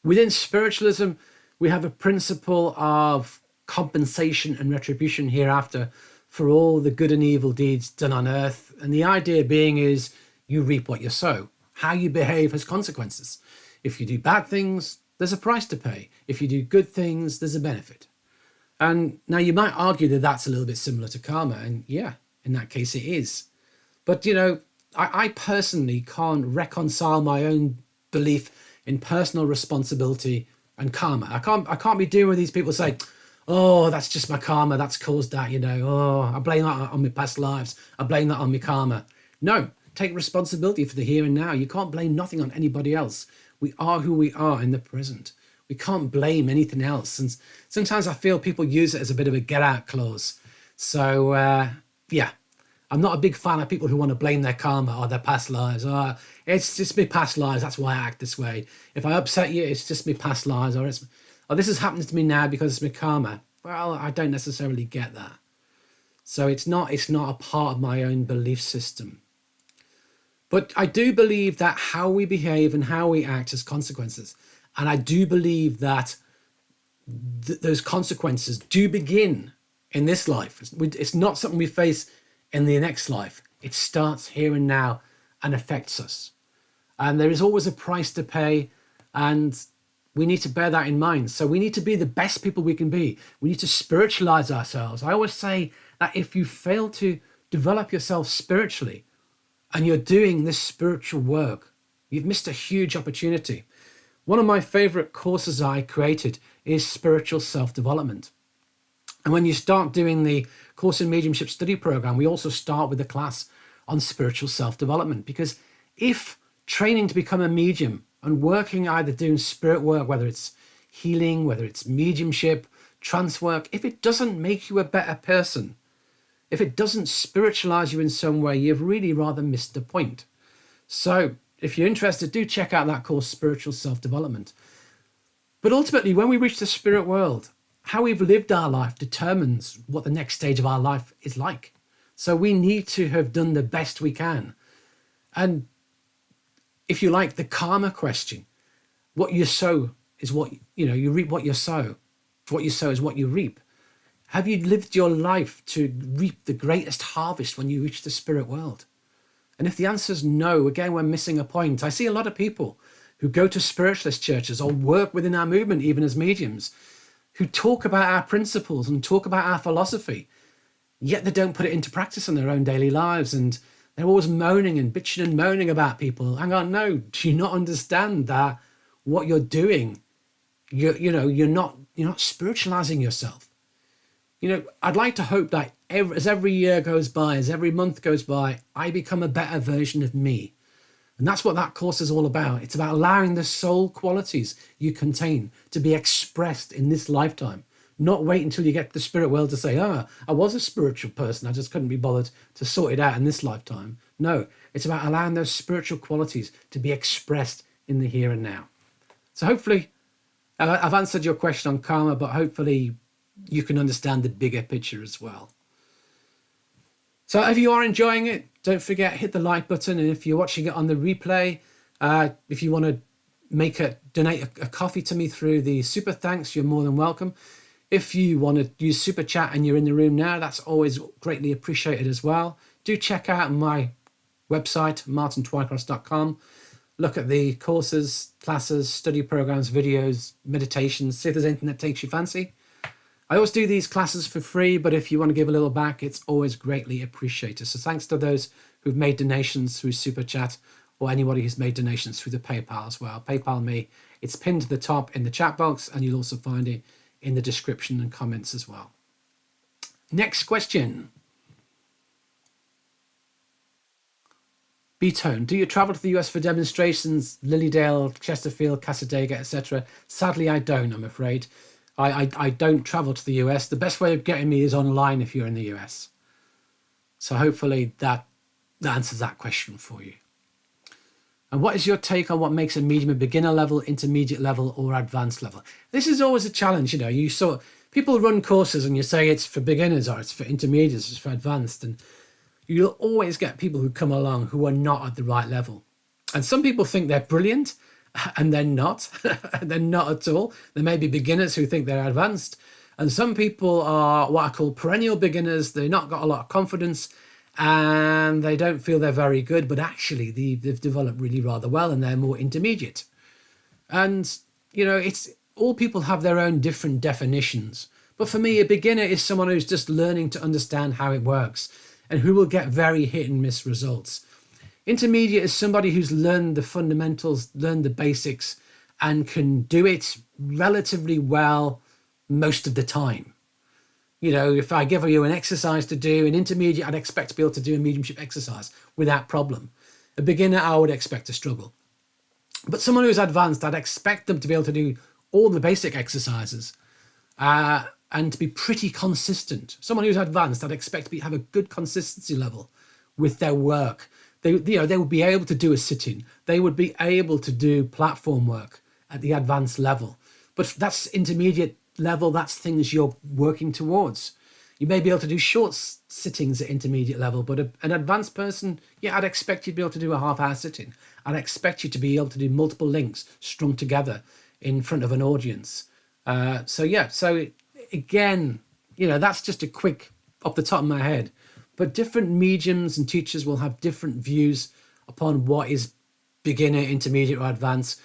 Within spiritualism, we have a principle of compensation and retribution hereafter for all the good and evil deeds done on earth. And the idea being is you reap what you sow. How you behave has consequences. If you do bad things, there's a price to pay. If you do good things, there's a benefit. And now you might argue that that's a little bit similar to karma. And yeah, in that case it is. But, you know, I personally can't reconcile my own belief in personal responsibility and karma. I can't be doing what these people say, oh, that's just my karma, that's caused that, you know, oh, I blame that on my past lives, I blame that on my karma. No, take responsibility for the here and now. You can't blame nothing on anybody else. We are who we are in the present. We can't blame anything else. And sometimes I feel people use it as a bit of a get-out clause. So, yeah, I'm not a big fan of people who want to blame their karma or their past lives. Oh, it's just my past lives, that's why I act this way. If I upset you, it's just my past lives, or this is happening to me now because it's my karma. Well, I don't necessarily get that. So it's not a part of my own belief system. But I do believe that how we behave and how we act has consequences. And I do believe that those consequences do begin in this life. It's not something we face in the next life. It starts here and now and affects us. And there is always a price to pay, and we need to bear that in mind. So we need to be the best people we can be. We need to spiritualize ourselves. I always say that if you fail to develop yourself spiritually and you're doing this spiritual work, you've missed a huge opportunity. One of my favorite courses I created is spiritual self-development. And when you start doing the course in mediumship study program, we also start with a class on spiritual self-development, because if training to become a medium and working, either doing spirit work, whether it's healing, whether it's mediumship, trance work, if it doesn't make you a better person, if it doesn't spiritualize you in some way, you've really rather missed the point. So if you're interested, do check out that course, Spiritual Self-Development. But ultimately, when we reach the spirit world, how we've lived our life determines what the next stage of our life is like. So we need to have done the best we can. And if you like the karma question, what you sow is what, you reap what you sow. What you sow is what you reap. Have you lived your life to reap the greatest harvest when you reach the spirit world? And if the answer is no, again, we're missing a point. I see a lot of people who go to spiritualist churches or work within our movement, even as mediums, who talk about our principles and talk about our philosophy, yet they don't put it into practice in their own daily lives. And they're always moaning and bitching and moaning about people. Hang on, no, do you not understand that what you're doing, you're not spiritualizing yourself? I'd like to hope that as every year goes by, as every month goes by, I become a better version of me. And that's what that course is all about. It's about allowing the soul qualities you contain to be expressed in this lifetime. Not wait until you get to the spirit world to say, I was a spiritual person, I just couldn't be bothered to sort it out in this lifetime. No, it's about allowing those spiritual qualities to be expressed in the here and now. So hopefully, I've answered your question on karma, but hopefully you can understand the bigger picture as well. So if you are enjoying it, don't forget, hit the like button. And if you're watching it on the replay, if you want to donate a coffee to me through the super thanks, you're more than welcome. If you want to use super chat and you're in the room now, that's always greatly appreciated as well. Do check out my website, martintwycross.com. Look at the courses, classes, study programs, videos, meditations, see if there's anything that takes your fancy. I always do these classes for free, but if you want to give a little back, it's always greatly appreciated. So thanks to those who've made donations through Super Chat, or anybody who's made donations through the PayPal as well. PayPal me, it's pinned to the top in the chat box, and you'll also find it in the description and comments as well. Next question. B-Tone, do you travel to the US for demonstrations? Lilydale, Chesterfield, Cassadaga, etc. Sadly, I don't, I'm afraid. I don't travel to the US. The best way of getting me is online if you're in the US. So hopefully that answers that question for you. And what is your take on what makes a medium a beginner level, intermediate level, or advanced level? This is always a challenge. You saw people run courses and you say it's for beginners or it's for intermediates, it's for advanced. And you'll always get people who come along who are not at the right level. And some people think they're brilliant, and they're not. They're not at all. There may be beginners who think they're advanced. And some people are what I call perennial beginners. They've not got a lot of confidence and they don't feel they're very good, but actually they've developed really rather well and they're more intermediate. And, it's all people have their own different definitions. But for me, a beginner is someone who's just learning to understand how it works and who will get very hit and miss results. Intermediate is somebody who's learned the fundamentals, learned the basics, and can do it relatively well most of the time. If I give you an exercise to do, an intermediate, I'd expect to be able to do a mediumship exercise without problem. A beginner, I would expect to struggle. But someone who's advanced, I'd expect them to be able to do all the basic exercises and to be pretty consistent. Someone who's advanced, I'd expect to have a good consistency level with their work. They would be able to do a sit-in. They would be able to do platform work at the advanced level. But that's intermediate level. That's things you're working towards. You may be able to do short sittings at intermediate level, but an advanced person, I'd expect you to be able to do a half-hour sit-in. I'd expect you to be able to do multiple links strung together in front of an audience. So again, that's just a quick off the top of my head. But different mediums and teachers will have different views upon what is beginner, intermediate, or advanced.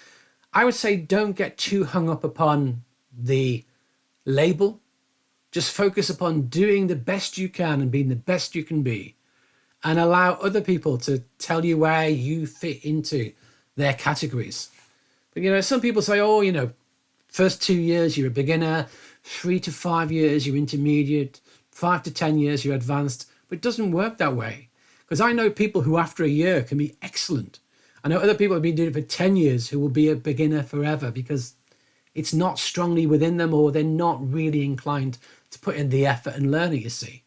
I would say don't get too hung up upon the label. Just focus upon doing the best you can and being the best you can be, and allow other people to tell you where you fit into their categories. But, some people say, first 2 years you're a beginner, 3 to 5 years you're intermediate, 5 to 10 years you're advanced. But it doesn't work that way, because I know people who after a year can be excellent. I know other people who have been doing it for 10 years who will be a beginner forever because it's not strongly within them, or they're not really inclined to put in the effort and learn it, you see.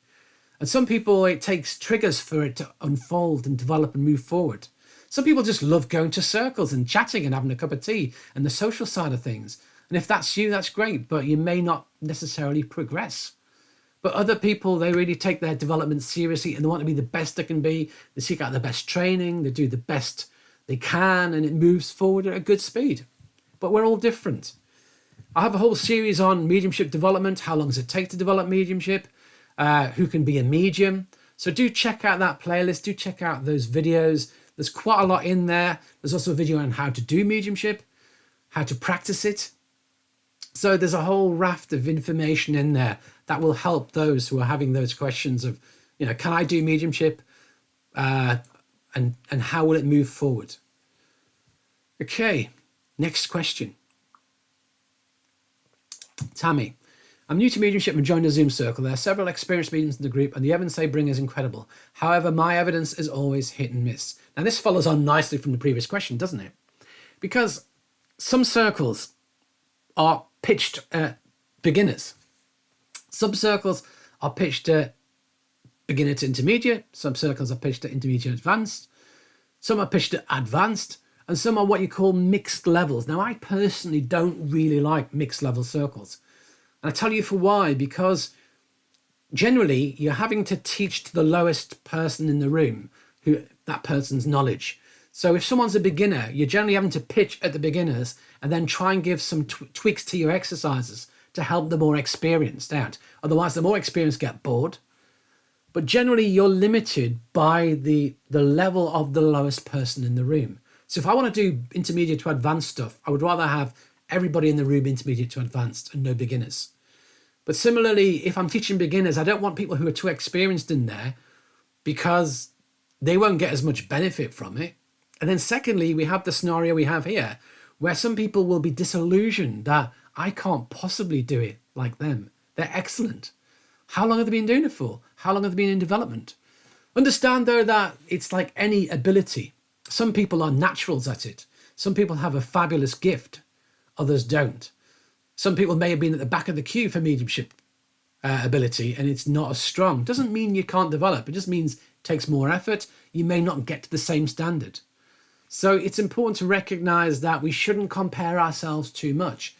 And some people, it takes triggers for it to unfold and develop and move forward. Some people just love going to circles and chatting and having a cup of tea and the social side of things. And if that's you, that's great, but you may not necessarily progress. But other people, they really take their development seriously and they want to be the best they can be. They seek out the best training, they do the best they can, and it moves forward at a good speed. But we're all different. I have a whole series on mediumship development. How long does it take to develop mediumship? Who can be a medium? So do check out that playlist. Do check out those videos. There's quite a lot in there. There's also a video on how to do mediumship, how to practice it. So there's a whole raft of information in there that will help those who are having those questions of, can I do mediumship? And how will it move forward? Okay, next question. Tammy, I'm new to mediumship and joined a Zoom circle. There are several experienced mediums in the group and the evidence they bring is incredible. However, my evidence is always hit and miss. Now this follows on nicely from the previous question, doesn't it? Because some circles are pitched at beginners. Some circles are pitched at beginner to intermediate. Some circles are pitched at intermediate advanced. Some are pitched at advanced. And some are what you call mixed levels. Now, I personally don't really like mixed level circles. And I tell you for why, because generally you're having to teach to the lowest person in the room that person's knowledge. So if someone's a beginner, you're generally having to pitch at the beginners and then try and give some tweaks to your exercises to help the more experienced out. Otherwise, the more experienced get bored. But generally, you're limited by the level of the lowest person in the room. So if I want to do intermediate to advanced stuff, I would rather have everybody in the room intermediate to advanced and no beginners. But similarly, if I'm teaching beginners, I don't want people who are too experienced in there because they won't get as much benefit from it. And then secondly, we have the scenario we have here where some people will be disillusioned that I can't possibly do it like them. They're excellent. How long have they been doing it for? How long have they been in development? Understand though that it's like any ability. Some people are naturals at it. Some people have a fabulous gift. Others don't. Some people may have been at the back of the queue for mediumship ability and it's not as strong. Doesn't mean you can't develop. It just means it takes more effort. You may not get to the same standard. So it's important to recognize that we shouldn't compare ourselves too much.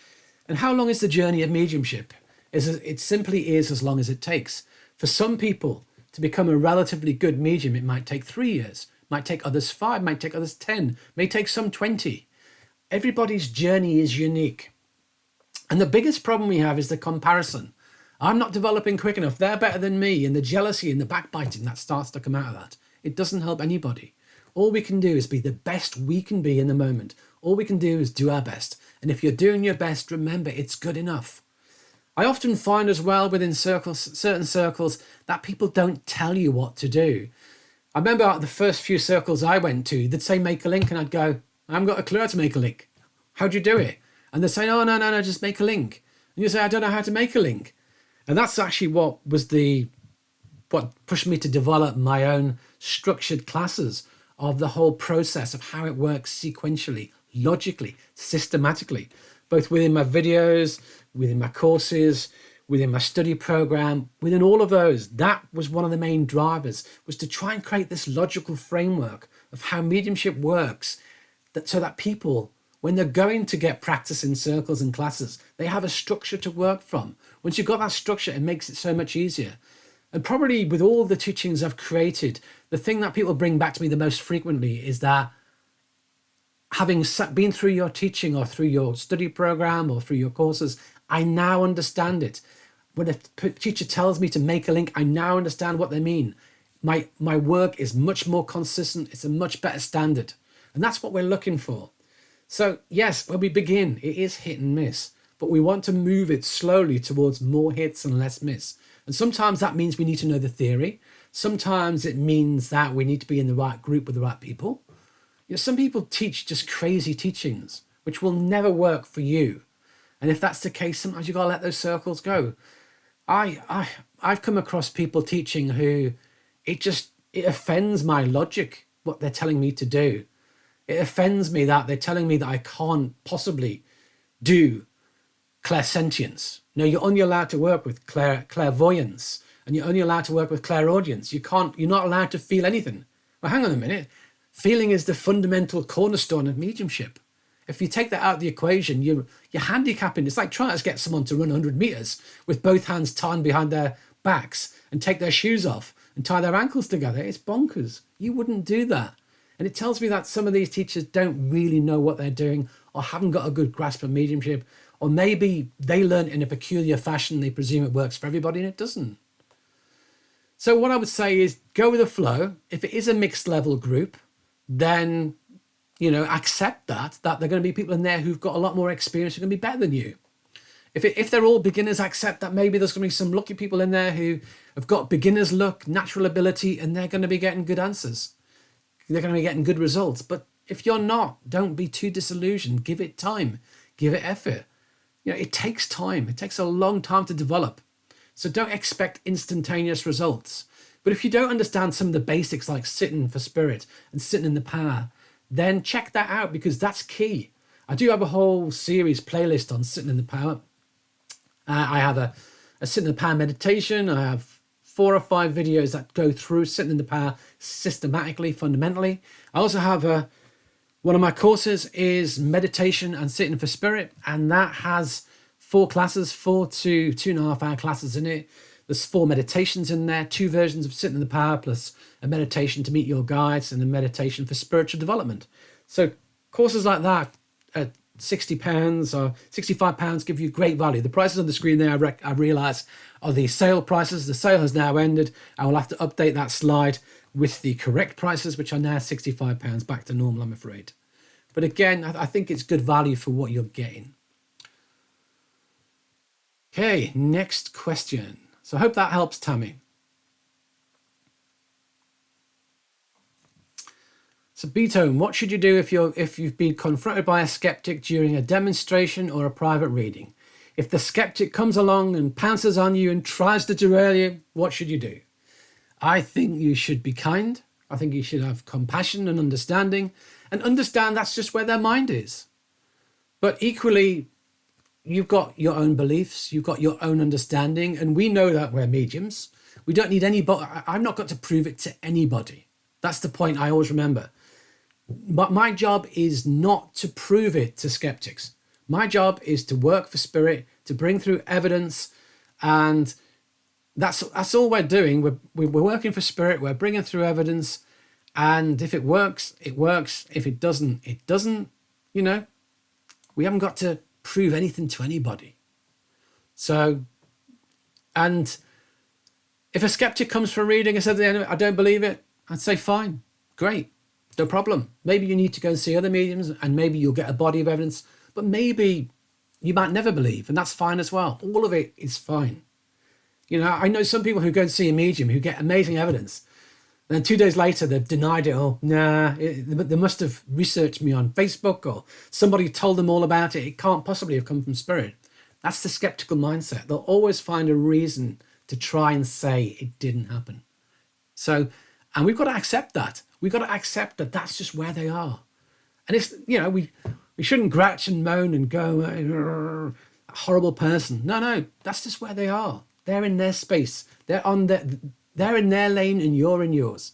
And how long is the journey of mediumship? It simply is as long as it takes. For some people to become a relatively good medium, it might take 3 years, might take others 5, might take others 10, may take some 20. Everybody's journey is unique. And the biggest problem we have is the comparison. I'm not developing quick enough. They're better than me. And the jealousy and the backbiting that starts to come out of that. It doesn't help anybody. All we can do is be the best we can be in the moment. All we can do is do our best. And if you're doing your best, remember, it's good enough. I often find as well within certain circles that people don't tell you what to do. I remember the first few circles I went to, they'd say make a link and I'd go, I haven't got a clue how to make a link. How'd you do it? And they'd say, oh, no, just make a link. And you say, I don't know how to make a link. And that's actually what pushed me to develop my own structured classes of the whole process of how it works sequentially, logically, systematically, both within my videos, within my courses, within my study program, within all of those. That was one of the main drivers, was to try and create this logical framework of how mediumship works, so that people, when they're going to get practice in circles and classes, they have a structure to work from. Once you've got that structure, it makes it so much easier. And probably with all the teachings I've created, the thing that people bring back to me the most frequently is that having been through your teaching or through your study program or through your courses, I now understand it. When a teacher tells me to make a link, I now understand what they mean. My work is much more consistent. It's a much better standard. And that's what we're looking for. So yes, when we begin, it is hit and miss, but we want to move it slowly towards more hits and less miss. And sometimes that means we need to know the theory. Sometimes it means that we need to be in the right group with the right people. Some people teach just crazy teachings, which will never work for you. And if that's the case, sometimes you've got to let those circles go. I've come across people teaching who it offends my logic, what they're telling me to do. It offends me that they're telling me that I can't possibly do clairsentience. No, you're only allowed to work with clairvoyance, and you're only allowed to work with clairaudience. You're not allowed to feel anything. Well, hang on a minute. Feeling is the fundamental cornerstone of mediumship. If you take that out of the equation, you're handicapping. It's like trying to get someone to run 100 meters with both hands tied behind their backs and take their shoes off and tie their ankles together. It's bonkers. You wouldn't do that. And it tells me that some of these teachers don't really know what they're doing or haven't got a good grasp of mediumship, or maybe they learn in a peculiar fashion. They presume it works for everybody and it doesn't. So what I would say is go with the flow. If it is a mixed level group, then, accept that there are going to be people in there who've got a lot more experience, who are going to be better than you. If they're all beginners, accept that maybe there's going to be some lucky people in there who have got beginner's luck, natural ability, and they're going to be getting good answers. They're going to be getting good results. But if you're not, don't be too disillusioned. Give it time. Give it effort. It takes time. It takes a long time to develop. So don't expect instantaneous results. But if you don't understand some of the basics like sitting for spirit and sitting in the power, then check that out, because that's key. I do have a whole series playlist on sitting in the power. I have a sitting in the power meditation. I have 4 or 5 videos that go through sitting in the power systematically, fundamentally. I also have one of my courses is meditation and sitting for spirit, and that has 4 classes, 4 to 2.5 hour classes in it. There's 4 meditations in there, 2 versions of sitting in the power, plus a meditation to meet your guides and a meditation for spiritual development. So courses like that at £60 or £65 give you great value. The prices on the screen there, I realise, are the sale prices. The sale has now ended. I will have to update that slide with the correct prices, which are now £65 back to normal, I'm afraid. But again, I think it's good value for what you're getting. Okay, next question. So I hope that helps, Tammy. So Beatone, what should you do if you've been confronted by a skeptic during a demonstration or a private reading? If the skeptic comes along and pounces on you and tries to derail you, what should you do? I think you should be kind. I think you should have compassion and understanding, and understand that's just where their mind is. But equally, you've got your own beliefs, you've got your own understanding, and we know that we're mediums. We don't need anybody. I've not got to prove it to anybody. That's the point I always remember. But my job is not to prove it to skeptics. My job is to work for spirit, to bring through evidence, and that's all we're doing. We're working for spirit, we're bringing through evidence, and if it works, it works. If it doesn't, it doesn't. We haven't got to prove anything to anybody. So, and if a skeptic comes for a reading and says, I don't believe it, I'd say, fine, great, no problem. Maybe you need to go and see other mediums, and maybe you'll get a body of evidence, but maybe you might never believe, and that's fine as well. All of it is fine. I know some people who go and see a medium who get amazing evidence, and then 2 days later they've denied it. Oh, nah, they must have researched me on Facebook, or somebody told them all about it. It can't possibly have come from spirit. That's the skeptical mindset. They'll always find a reason to try and say it didn't happen. So, and we've got to accept that. We've got to accept that that's just where they are. And it's, we shouldn't grouch and moan and go, a horrible person. No, that's just where they are. They're in their space. They're in their lane and you're in yours.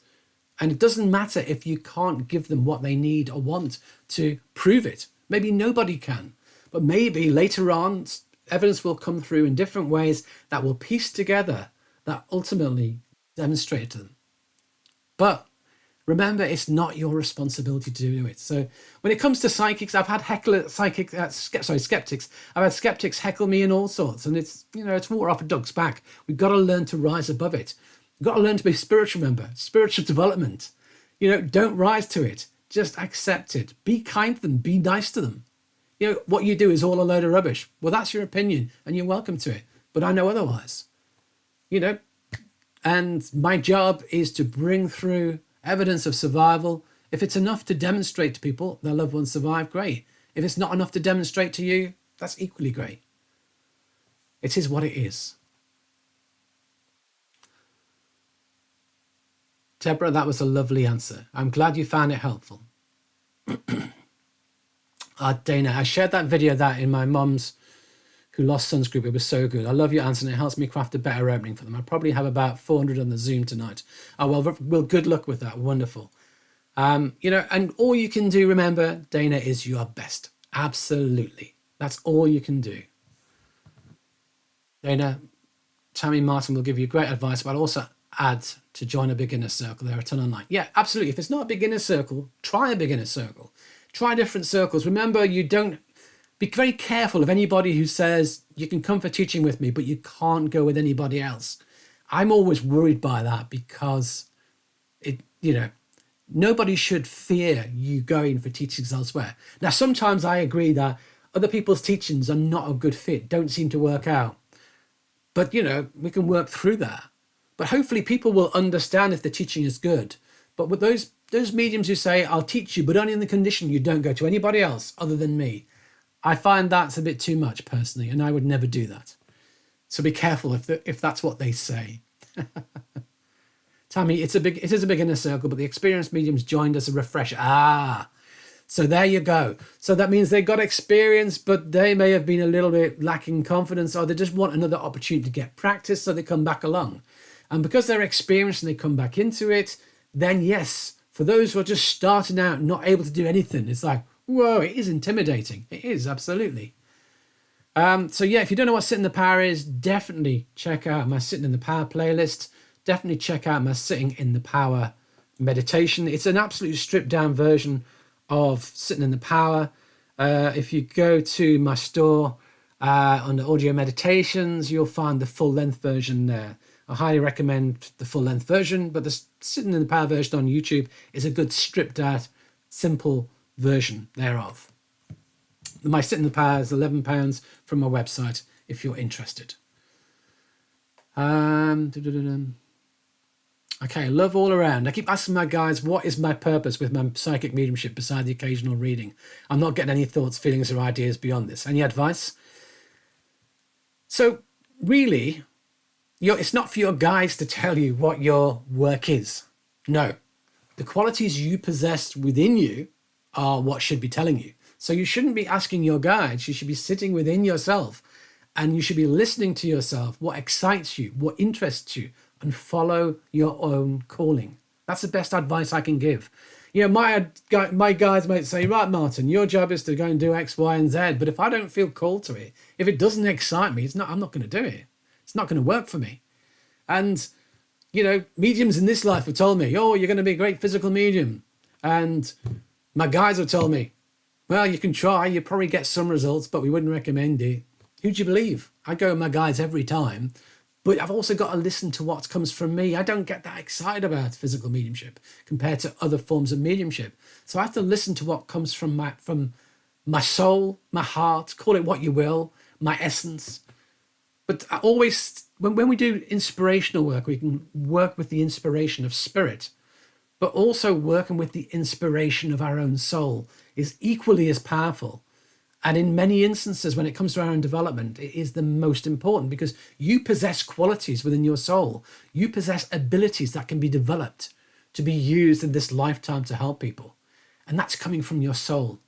And it doesn't matter if you can't give them what they need or want to prove it. Maybe nobody can. But maybe later on, evidence will come through in different ways that will piece together that ultimately demonstrate it to them. But remember, it's not your responsibility to do it. So when it comes to psychics, I've had skeptics. I've had skeptics heckle me in all sorts, and it's water off a duck's back. We've got to learn to rise above it. We've got to learn to be spiritual. Remember, spiritual development. Don't rise to it. Just accept it. Be kind to them. Be nice to them. What you do is all a load of rubbish. Well, that's your opinion, and you're welcome to it. But I know otherwise. And my job is to bring through evidence of survival. If it's enough to demonstrate to people their loved ones survived, great. If it's not enough to demonstrate to you, that's equally great. It is what it is. Deborah, that was a lovely answer. I'm glad you found it helpful. Dana, I shared that video in my mum's Who Lost Sons group. It was so good. I love your answer, and it helps me craft a better opening for them. I probably have about 400 on the Zoom tonight. Oh, well, good luck with that. Wonderful. And all you can do, remember, Dana, is your best. Absolutely. That's all you can do. Dana, Tammy Martin will give you great advice, but I'll also add to join a beginner circle. There are a ton online. Yeah, absolutely. If it's not a beginner circle, try a beginner circle. Try different circles. Remember, be very careful of anybody who says you can come for teaching with me, but you can't go with anybody else. I'm always worried by that because nobody should fear you going for teachings elsewhere. Now, sometimes I agree that other people's teachings are not a good fit, don't seem to work out. But, we can work through that. But hopefully people will understand if the teaching is good. But with those mediums who say, I'll teach you, but only in the condition you don't go to anybody else other than me, I find that's a bit too much personally, and I would never do that. So be careful if that's what they say. Tammy, it is a big inner circle, but the experienced mediums joined as a refresher. So there you go. So that means they got experience, but they may have been a little bit lacking confidence, or they just want another opportunity to get practice, so they come back along. And because they're experienced and they come back into it, then yes, for those who are just starting out, not able to do anything, it's like, whoa, it is intimidating. It is, absolutely. So yeah, if you don't know what Sitting in the Power is, definitely check out my Sitting in the Power playlist. Definitely check out my Sitting in the Power meditation. It's an absolute stripped down version of Sitting in the Power. If you go to my store under audio meditations, you'll find the full length version there. I highly recommend the full length version, but the Sitting in the Power version on YouTube is a good stripped out, simple version thereof. My Sitting in the Power is £11 from my website if you're interested. Okay, love all around. I keep asking my guides, what is my purpose with my psychic mediumship beside the occasional reading? I'm not getting any thoughts, feelings, or ideas beyond this. Any advice? So really, it's not for your guides to tell you what your work is. No, the qualities you possess within you are what should be telling you. So you shouldn't be asking your guides. You should be sitting within yourself, and you should be listening to yourself, what excites you, what interests you, and follow your own calling. That's the best advice I can give. My guides might say, right, Martin, your job is to go and do X, Y, and Z. But if I don't feel called to it, if it doesn't excite me, I'm not going to do it. It's not going to work for me. And, mediums in this life have told me, oh, you're going to be a great physical medium. And my guides have told me, well, you can try, you probably get some results, but we wouldn't recommend it. Who do you believe? I go with my guides every time, but I've also got to listen to what comes from me. I don't get that excited about physical mediumship compared to other forms of mediumship. So I have to listen to what comes from my soul, my heart, call it what you will, my essence. But I always, when we do inspirational work, we can work with the inspiration of spirit, but also working with the inspiration of our own soul is equally as powerful. And in many instances, when it comes to our own development, it is the most important because you possess qualities within your soul. You possess abilities that can be developed to be used in this lifetime to help people. And that's coming from your soul.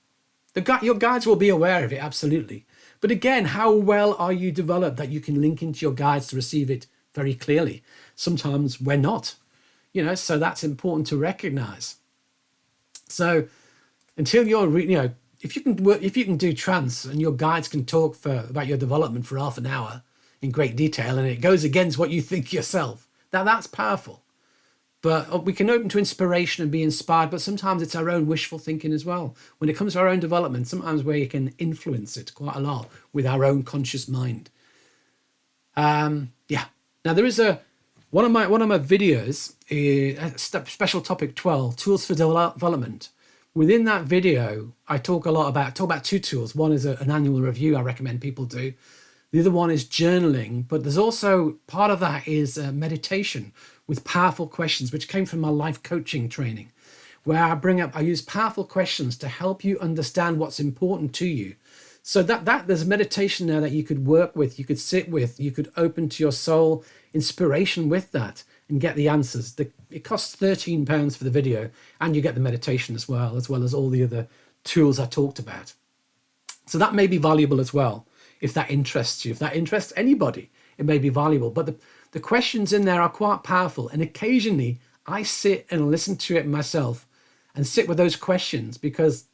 Your guides will be aware of it, absolutely. But again, how well are you developed that you can link into your guides to receive it very clearly? Sometimes we're not, so that's important to recognize. So until you're, if you can do trance and your guides can talk about your development for half an hour in great detail, and it goes against what you think yourself, that's powerful. But we can open to inspiration and be inspired, but sometimes it's our own wishful thinking as well. When it comes to our own development, sometimes we can influence it quite a lot with our own conscious mind. Now there is one of my videos, special topic 12, tools for development. Within that video, I talk about two tools. One is an annual review I recommend people do. The other one is journaling, but there's also part of that is meditation with powerful questions, which came from my life coaching training, where I use powerful questions to help you understand what's important to you. So that there's a meditation there that you could work with, you could sit with, you could open to your soul inspiration with that and get the answers. It costs £13 for the video, and you get the meditation as well as all the other tools I talked about. So that may be valuable as well, if that interests you. If that interests anybody, it may be valuable. But the questions in there are quite powerful, and occasionally I sit and listen to it myself and sit with those questions, because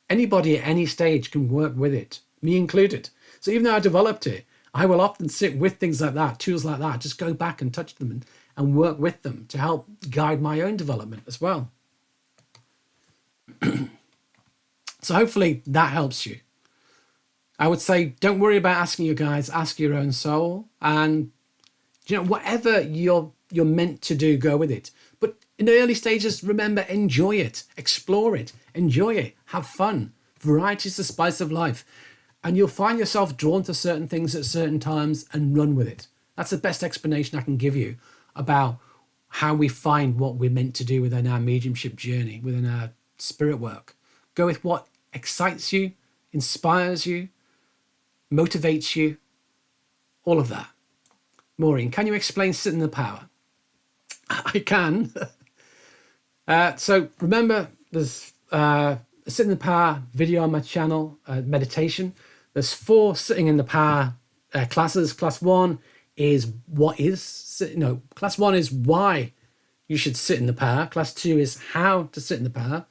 anybody at any stage can work with it, me included. So even though I developed it, I will often sit with things like that, tools like that, just go back and touch them and work with them to help guide my own development as well. So hopefully that helps you. I would say, don't worry about asking your guides, ask your own soul. And Whatever you're meant to do, go with it. But in the early stages, remember, enjoy it, explore it, enjoy it, have fun. Variety is the spice of life. And you'll find yourself drawn to certain things at certain times and run with it. That's the best explanation I can give you about how we find what we're meant to do within our mediumship journey, within our spirit work. Go with what excites you, inspires you, motivates you, all of that. Maureen, can you explain sit in the power? I can. So remember, there's a sit in the power video on my channel, meditation. There's 4 sitting in the power classes. Class 1 is class 1 is why you should sit in the power. Class 2 is how to sit in the power.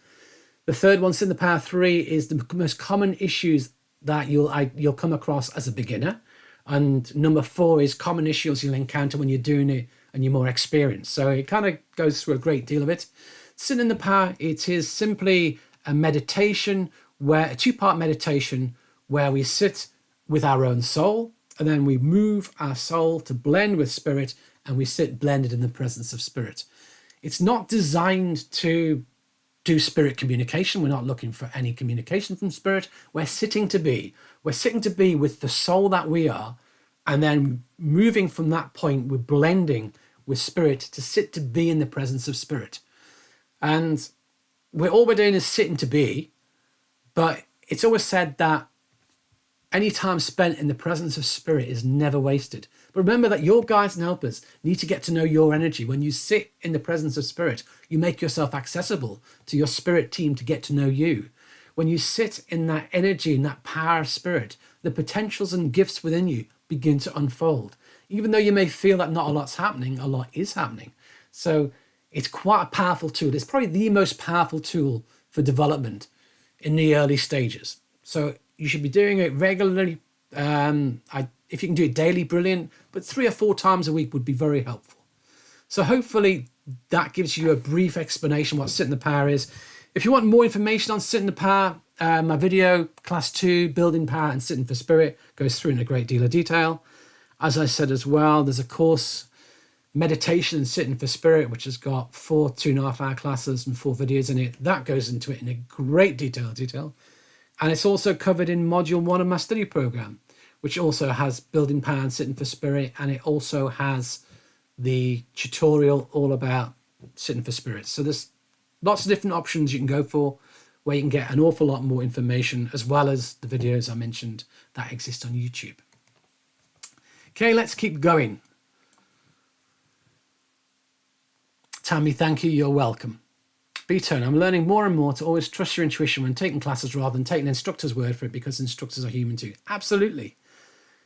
The third one, sit in the power 3, is the most common issues that you'll come across as a beginner. And number 4 is common issues you'll encounter when you're doing it and you're more experienced. So it kind of goes through a great deal of it. Sit in the power, it is simply a meditation, a 2-part meditation where we sit with our own soul, and then we move our soul to blend with spirit, and we sit blended in the presence of spirit. It's not designed to do spirit communication. We're not looking for any communication from spirit. We're sitting to be. We're sitting to be with the soul that we are, and then moving from that point, we're blending with spirit to sit to be in the presence of spirit. And all we're doing is sitting to be, but it's always said that any time spent in the presence of spirit is never wasted. But remember that your guides and helpers need to get to know your energy. When you sit in the presence of spirit, you make yourself accessible to your spirit team to get to know you. When you sit in that energy, in that power of spirit, the potentials and gifts within you begin to unfold. Even though you may feel that not a lot's happening, a lot is happening. So it's quite a powerful tool. It's probably the most powerful tool for development in the early stages. So you should be doing it regularly. If you can do it daily, brilliant. But 3 or 4 times a week would be very helpful. So hopefully that gives you a brief explanation what sit in the power is. If you want more information on sit in the power, my video, Class 2, Building Power and Sitting for Spirit, goes through in a great deal of detail. As I said as well, there's a course, Meditation and Sitting for Spirit, which has got 4 2.5-hour classes and 4 videos in it. That goes into it in a great detail. And it's also covered in Module 1 of my study program, which also has Building Power and Sitting for Spirit. And it also has the tutorial all about Sitting for Spirit. So there's lots of different options you can go for, where you can get an awful lot more information, as well as the videos I mentioned that exist on YouTube. Okay, let's keep going. Tammy, thank you. You're welcome. B-Tone, I'm learning more and more to always trust your intuition when taking classes rather than taking an instructor's word for it, because instructors are human too. Absolutely.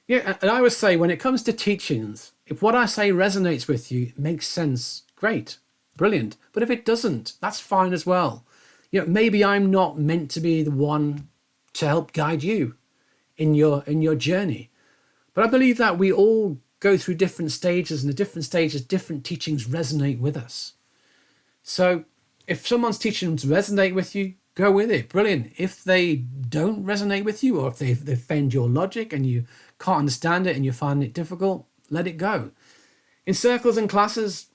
Yeah, and I would say when it comes to teachings, if what I say resonates with you, makes sense, great, brilliant. But if it doesn't, that's fine as well. Maybe I'm not meant to be the one to help guide you in your journey. But I believe that we all go through different stages, and the different stages, different teachings resonate with us. So if someone's teachings resonate with you, go with it. Brilliant. If they don't resonate with you, or if they offend your logic and you can't understand it and you find it difficult, let it go. In circles and classes,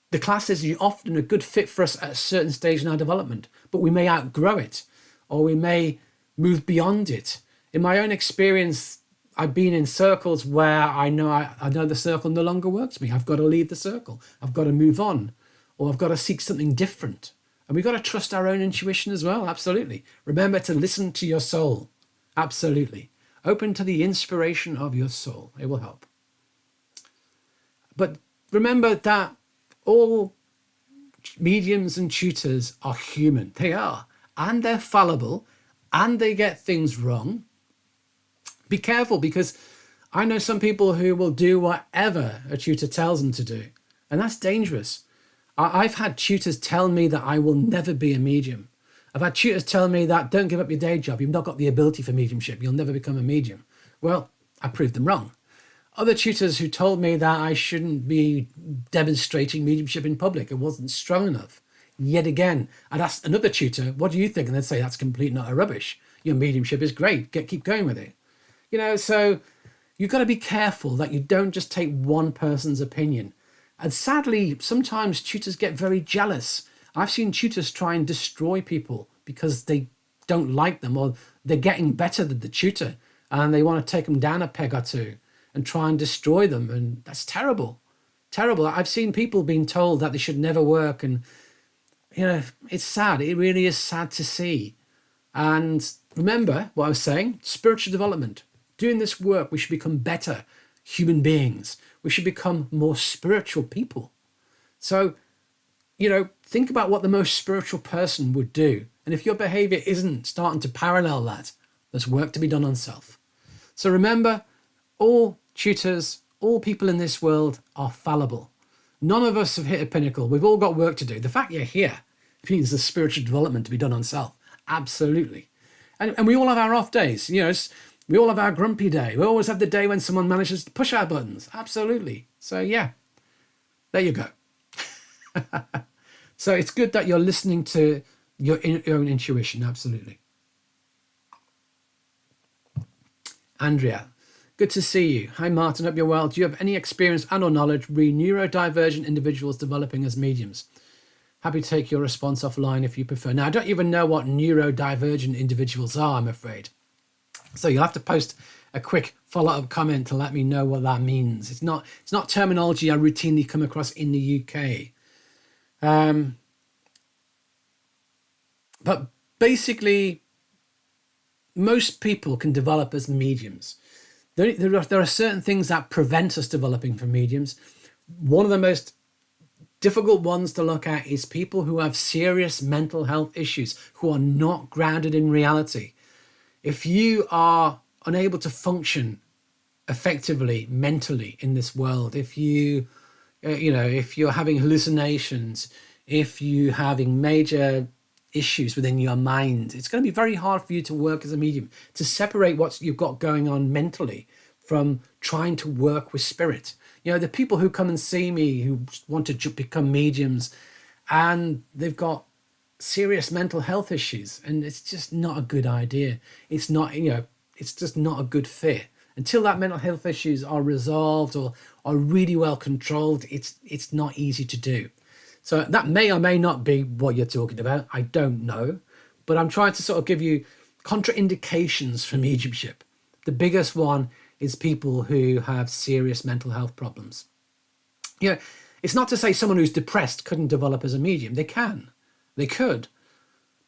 the classes are often a good fit for us at a certain stage in our development, but we may outgrow it, or we may move beyond it. In my own experience, I've been in circles where I know the circle no longer works for me. I've got to leave the circle. I've got to move on, or I've got to seek something different. And we've got to trust our own intuition as well. Absolutely. Remember to listen to your soul. Absolutely. Open to the inspiration of your soul. It will help. But remember that all mediums and tutors are human. They are. And they're fallible. And they get things wrong. Be careful, because I know some people who will do whatever a tutor tells them to do. And that's dangerous. I've had tutors tell me that I will never be a medium. I've had tutors tell me that don't give up your day job. You've not got the ability for mediumship. You'll never become a medium. Well, I proved them wrong. Other tutors who told me that I shouldn't be demonstrating mediumship in public. It wasn't strong enough. Yet again, I'd ask another tutor, what do you think? And they'd say, that's complete and utter rubbish. Your mediumship is great. Keep going with it. So you've got to be careful that you don't just take one person's opinion. And sadly, sometimes tutors get very jealous. I've seen tutors try and destroy people because they don't like them, or they're getting better than the tutor and they want to take them down a peg or two and try and destroy them. And that's terrible. Terrible. I've seen people being told that they should never work. And, it's sad. It really is sad to see. And remember what I was saying, spiritual development. Doing this work, we should become better human beings. We should become more spiritual people. So, think about what the most spiritual person would do. And if your behavior isn't starting to parallel that, there's work to be done on self. So remember, all tutors, all people in this world are fallible. None of us have hit a pinnacle. We've all got work to do. The fact you're here means there's spiritual development to be done on self. Absolutely. And we all have our off days. We all have our grumpy day. We always have the day when someone manages to push our buttons. Absolutely. So yeah, there you go. So it's good that you're listening to your own intuition. Absolutely. Andrea, good to see you. Hi, Martin. Hope you're well. Do you have any experience and or knowledge re neurodivergent individuals developing as mediums? Happy to take your response offline if you prefer. Now, I don't even know what neurodivergent individuals are, I'm afraid. So you'll have to post a quick follow-up comment to let me know what that means. It's not terminology I routinely come across in the UK. But basically, most people can develop as mediums. There are certain things that prevent us developing from mediums. One of the most difficult ones to look at is people who have serious mental health issues, who are not grounded in reality. If you are unable to function effectively mentally in this world, if you're having hallucinations, if you're having major issues within your mind, it's going to be very hard for you to work as a medium, to separate what you've got going on mentally from trying to work with spirit. The people who come and see me who want to become mediums, and they've got serious mental health issues, and it's just not a good idea. It's not, it's just not a good fit. Until that mental health issues are resolved or are really well controlled, it's not easy to do. So that may or may not be what you're talking about. I don't know. But I'm trying to sort of give you contraindications for mediumship. The biggest one is people who have serious mental health problems. It's not to say someone who's depressed couldn't develop as a medium. They can. They could.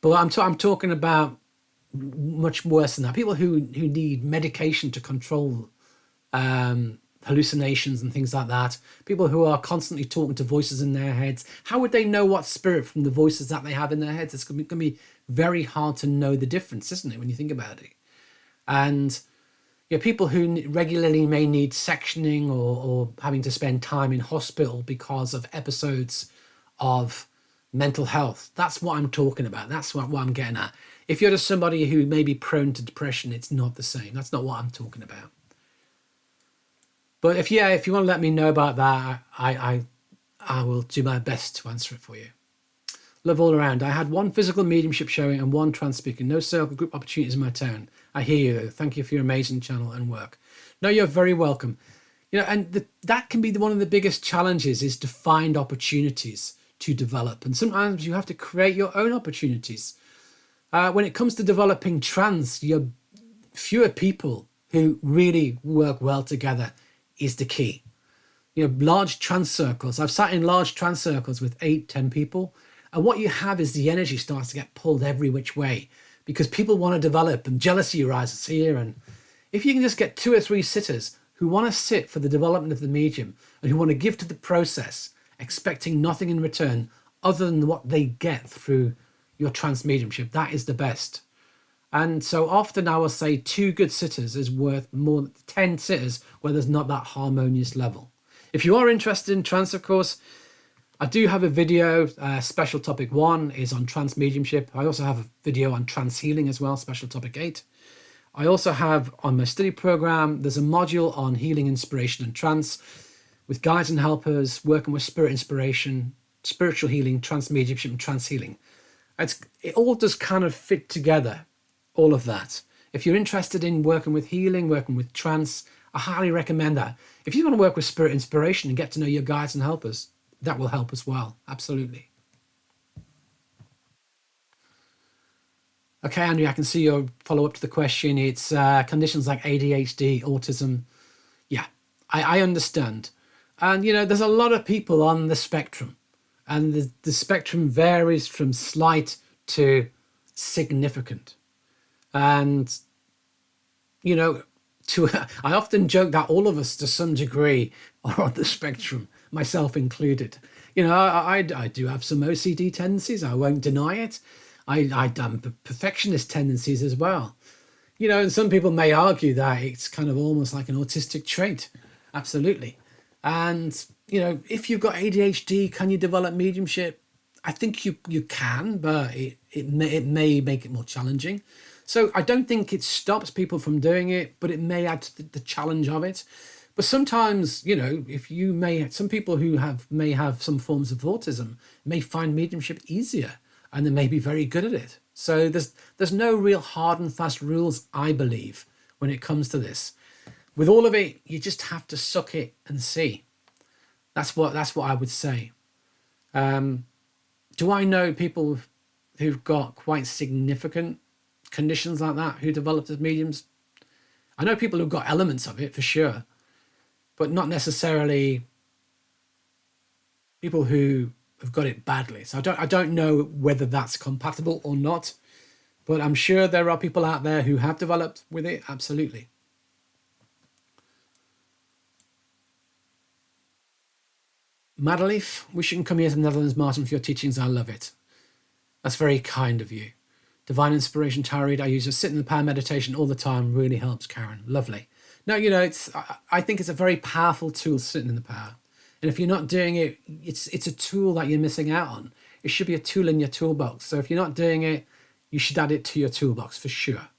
But I'm talking about much worse than that. People who need medication to control hallucinations and things like that. People who are constantly talking to voices in their heads. How would they know what spirit from the voices that they have in their heads? It's going to be very hard to know the difference, isn't it, when you think about it? And people who regularly may need sectioning or having to spend time in hospital because of episodes of mental health. That's what I'm talking about. That's what I'm getting at. If you're just somebody who may be prone to depression, it's not the same. That's not what I'm talking about. But if you want to let me know about that, I will do my best to answer it for you. Love all around. I had one physical mediumship showing and one trans speaker. No circle group opportunities in my town. I hear you, though. Thank you for your amazing channel and work. No, you're very welcome. And that can be one of the biggest challenges, is to find opportunities to develop. And sometimes you have to create your own opportunities. When it comes to developing trans, fewer people who really work well together is the key. Large trans circles. I've sat in large trans circles with 8-10 people. And what you have is the energy starts to get pulled every which way because people want to develop and jealousy arises here. And if you can just get 2 or 3 sitters who want to sit for the development of the medium and who want to give to the process, expecting nothing in return other than what they get through your trans mediumship, that is the best. And so often I will say 2 good sitters is worth more than 10 sitters where there's not that harmonious level. If you are interested in trans, of course, I do have a video. Special topic 1 is on trans mediumship. I also have a video on trans healing as well, special topic 8. I also have on my study program, there's a module on healing, inspiration and trance with guides and helpers, working with spirit inspiration, spiritual healing, trans mediumship and trans healing. It all does kind of fit together, all of that. If you're interested in working with healing, working with trance, I highly recommend that. If you want to work with spirit inspiration and get to know your guides and helpers, that will help as well. Absolutely. Okay, Andrew, I can see your follow up to the question. It's conditions like ADHD, autism. Yeah, I understand. And, there's a lot of people on the spectrum, and the spectrum varies from slight to significant. And, I often joke that all of us, to some degree, are on the spectrum, myself included. I do have some OCD tendencies. I won't deny it. I perfectionist tendencies as well. And some people may argue that it's kind of almost like an autistic trait. Absolutely. And, if you've got ADHD, can you develop mediumship? I think you can, but it may make it more challenging. So I don't think it stops people from doing it, but it may add to the challenge of it. But sometimes, some people who may have some forms of autism may find mediumship easier, and they may be very good at it. So there's no real hard and fast rules, I believe, when it comes to this. With all of it, you just have to suck it and see. That's what I would say. Do I know people who've got quite significant conditions like that who developed as mediums? I know people who've got elements of it for sure, but not necessarily people who have got it badly. So I don't know whether that's compatible or not, but I'm sure there are people out there who have developed with it. Absolutely. Madeleine, we shouldn't come here to the Netherlands, Martin, for your teachings. I love it. That's very kind of you. Divine Inspiration Tarot read I use to sit in the power meditation all the time. Really helps, Karen. Lovely. No, I think it's a very powerful tool, sitting in the power. And if you're not doing it, it's a tool that you're missing out on. It should be a tool in your toolbox. So if you're not doing it, you should add it to your toolbox for sure.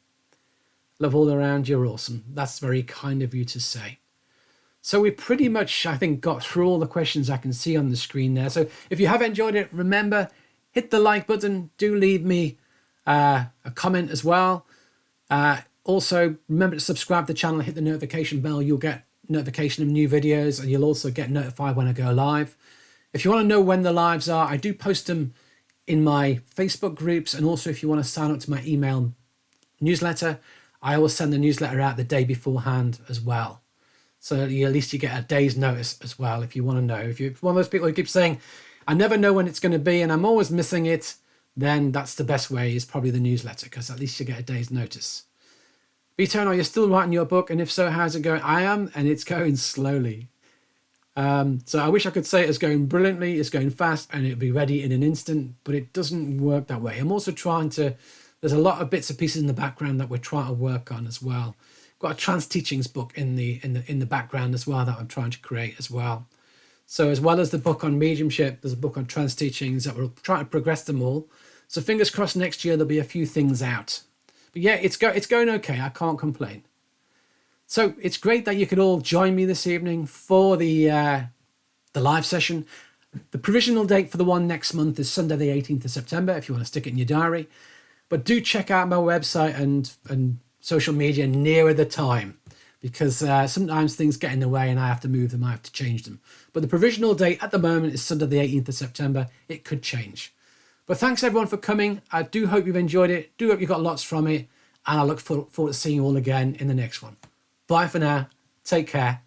Love all around. You're awesome. That's very kind of you to say. So we pretty much, I think, got through all the questions I can see on the screen there. So if you have enjoyed it, remember, hit the like button. Do leave me a comment as well. Also, remember to subscribe to the channel, hit the notification bell. You'll get notification of new videos, and you'll also get notified when I go live. If you want to know when the lives are, I do post them in my Facebook groups, and also if you want to sign up to my email newsletter, I always send the newsletter out the day beforehand as well. So at least you get a day's notice as well if you want to know. If you're one of those people who keep saying, I never know when it's going to be and I'm always missing it, then that's the best way, is probably the newsletter, because at least you get a day's notice. B-Tone, are you still writing your book? And if so, how's it going? I am, and it's going slowly. So I wish I could say it's going brilliantly, it's going fast, and it'll be ready in an instant, but it doesn't work that way. I'm also there's a lot of bits and pieces in the background that we're trying to work on as well. Got a trance teachings book in the background as well that I'm trying to create as well. So as well as the book on mediumship, there's a book on trance teachings that we're trying to progress them all. So fingers crossed next year there'll be a few things out. But yeah, it's going okay. I can't complain. So it's great that you could all join me this evening for the live session. The provisional date for the one next month is Sunday the 18th of September, if you want to stick it in your diary. But do check out my website and social media nearer the time, because sometimes things get in the way and I have to move them, I have to change them. But the provisional date at the moment is Sunday the 18th of September. It could change. But thanks everyone for coming. I do hope you've enjoyed it. Do hope you got lots from it. And I look forward to seeing you all again in the next one. Bye for now. Take care.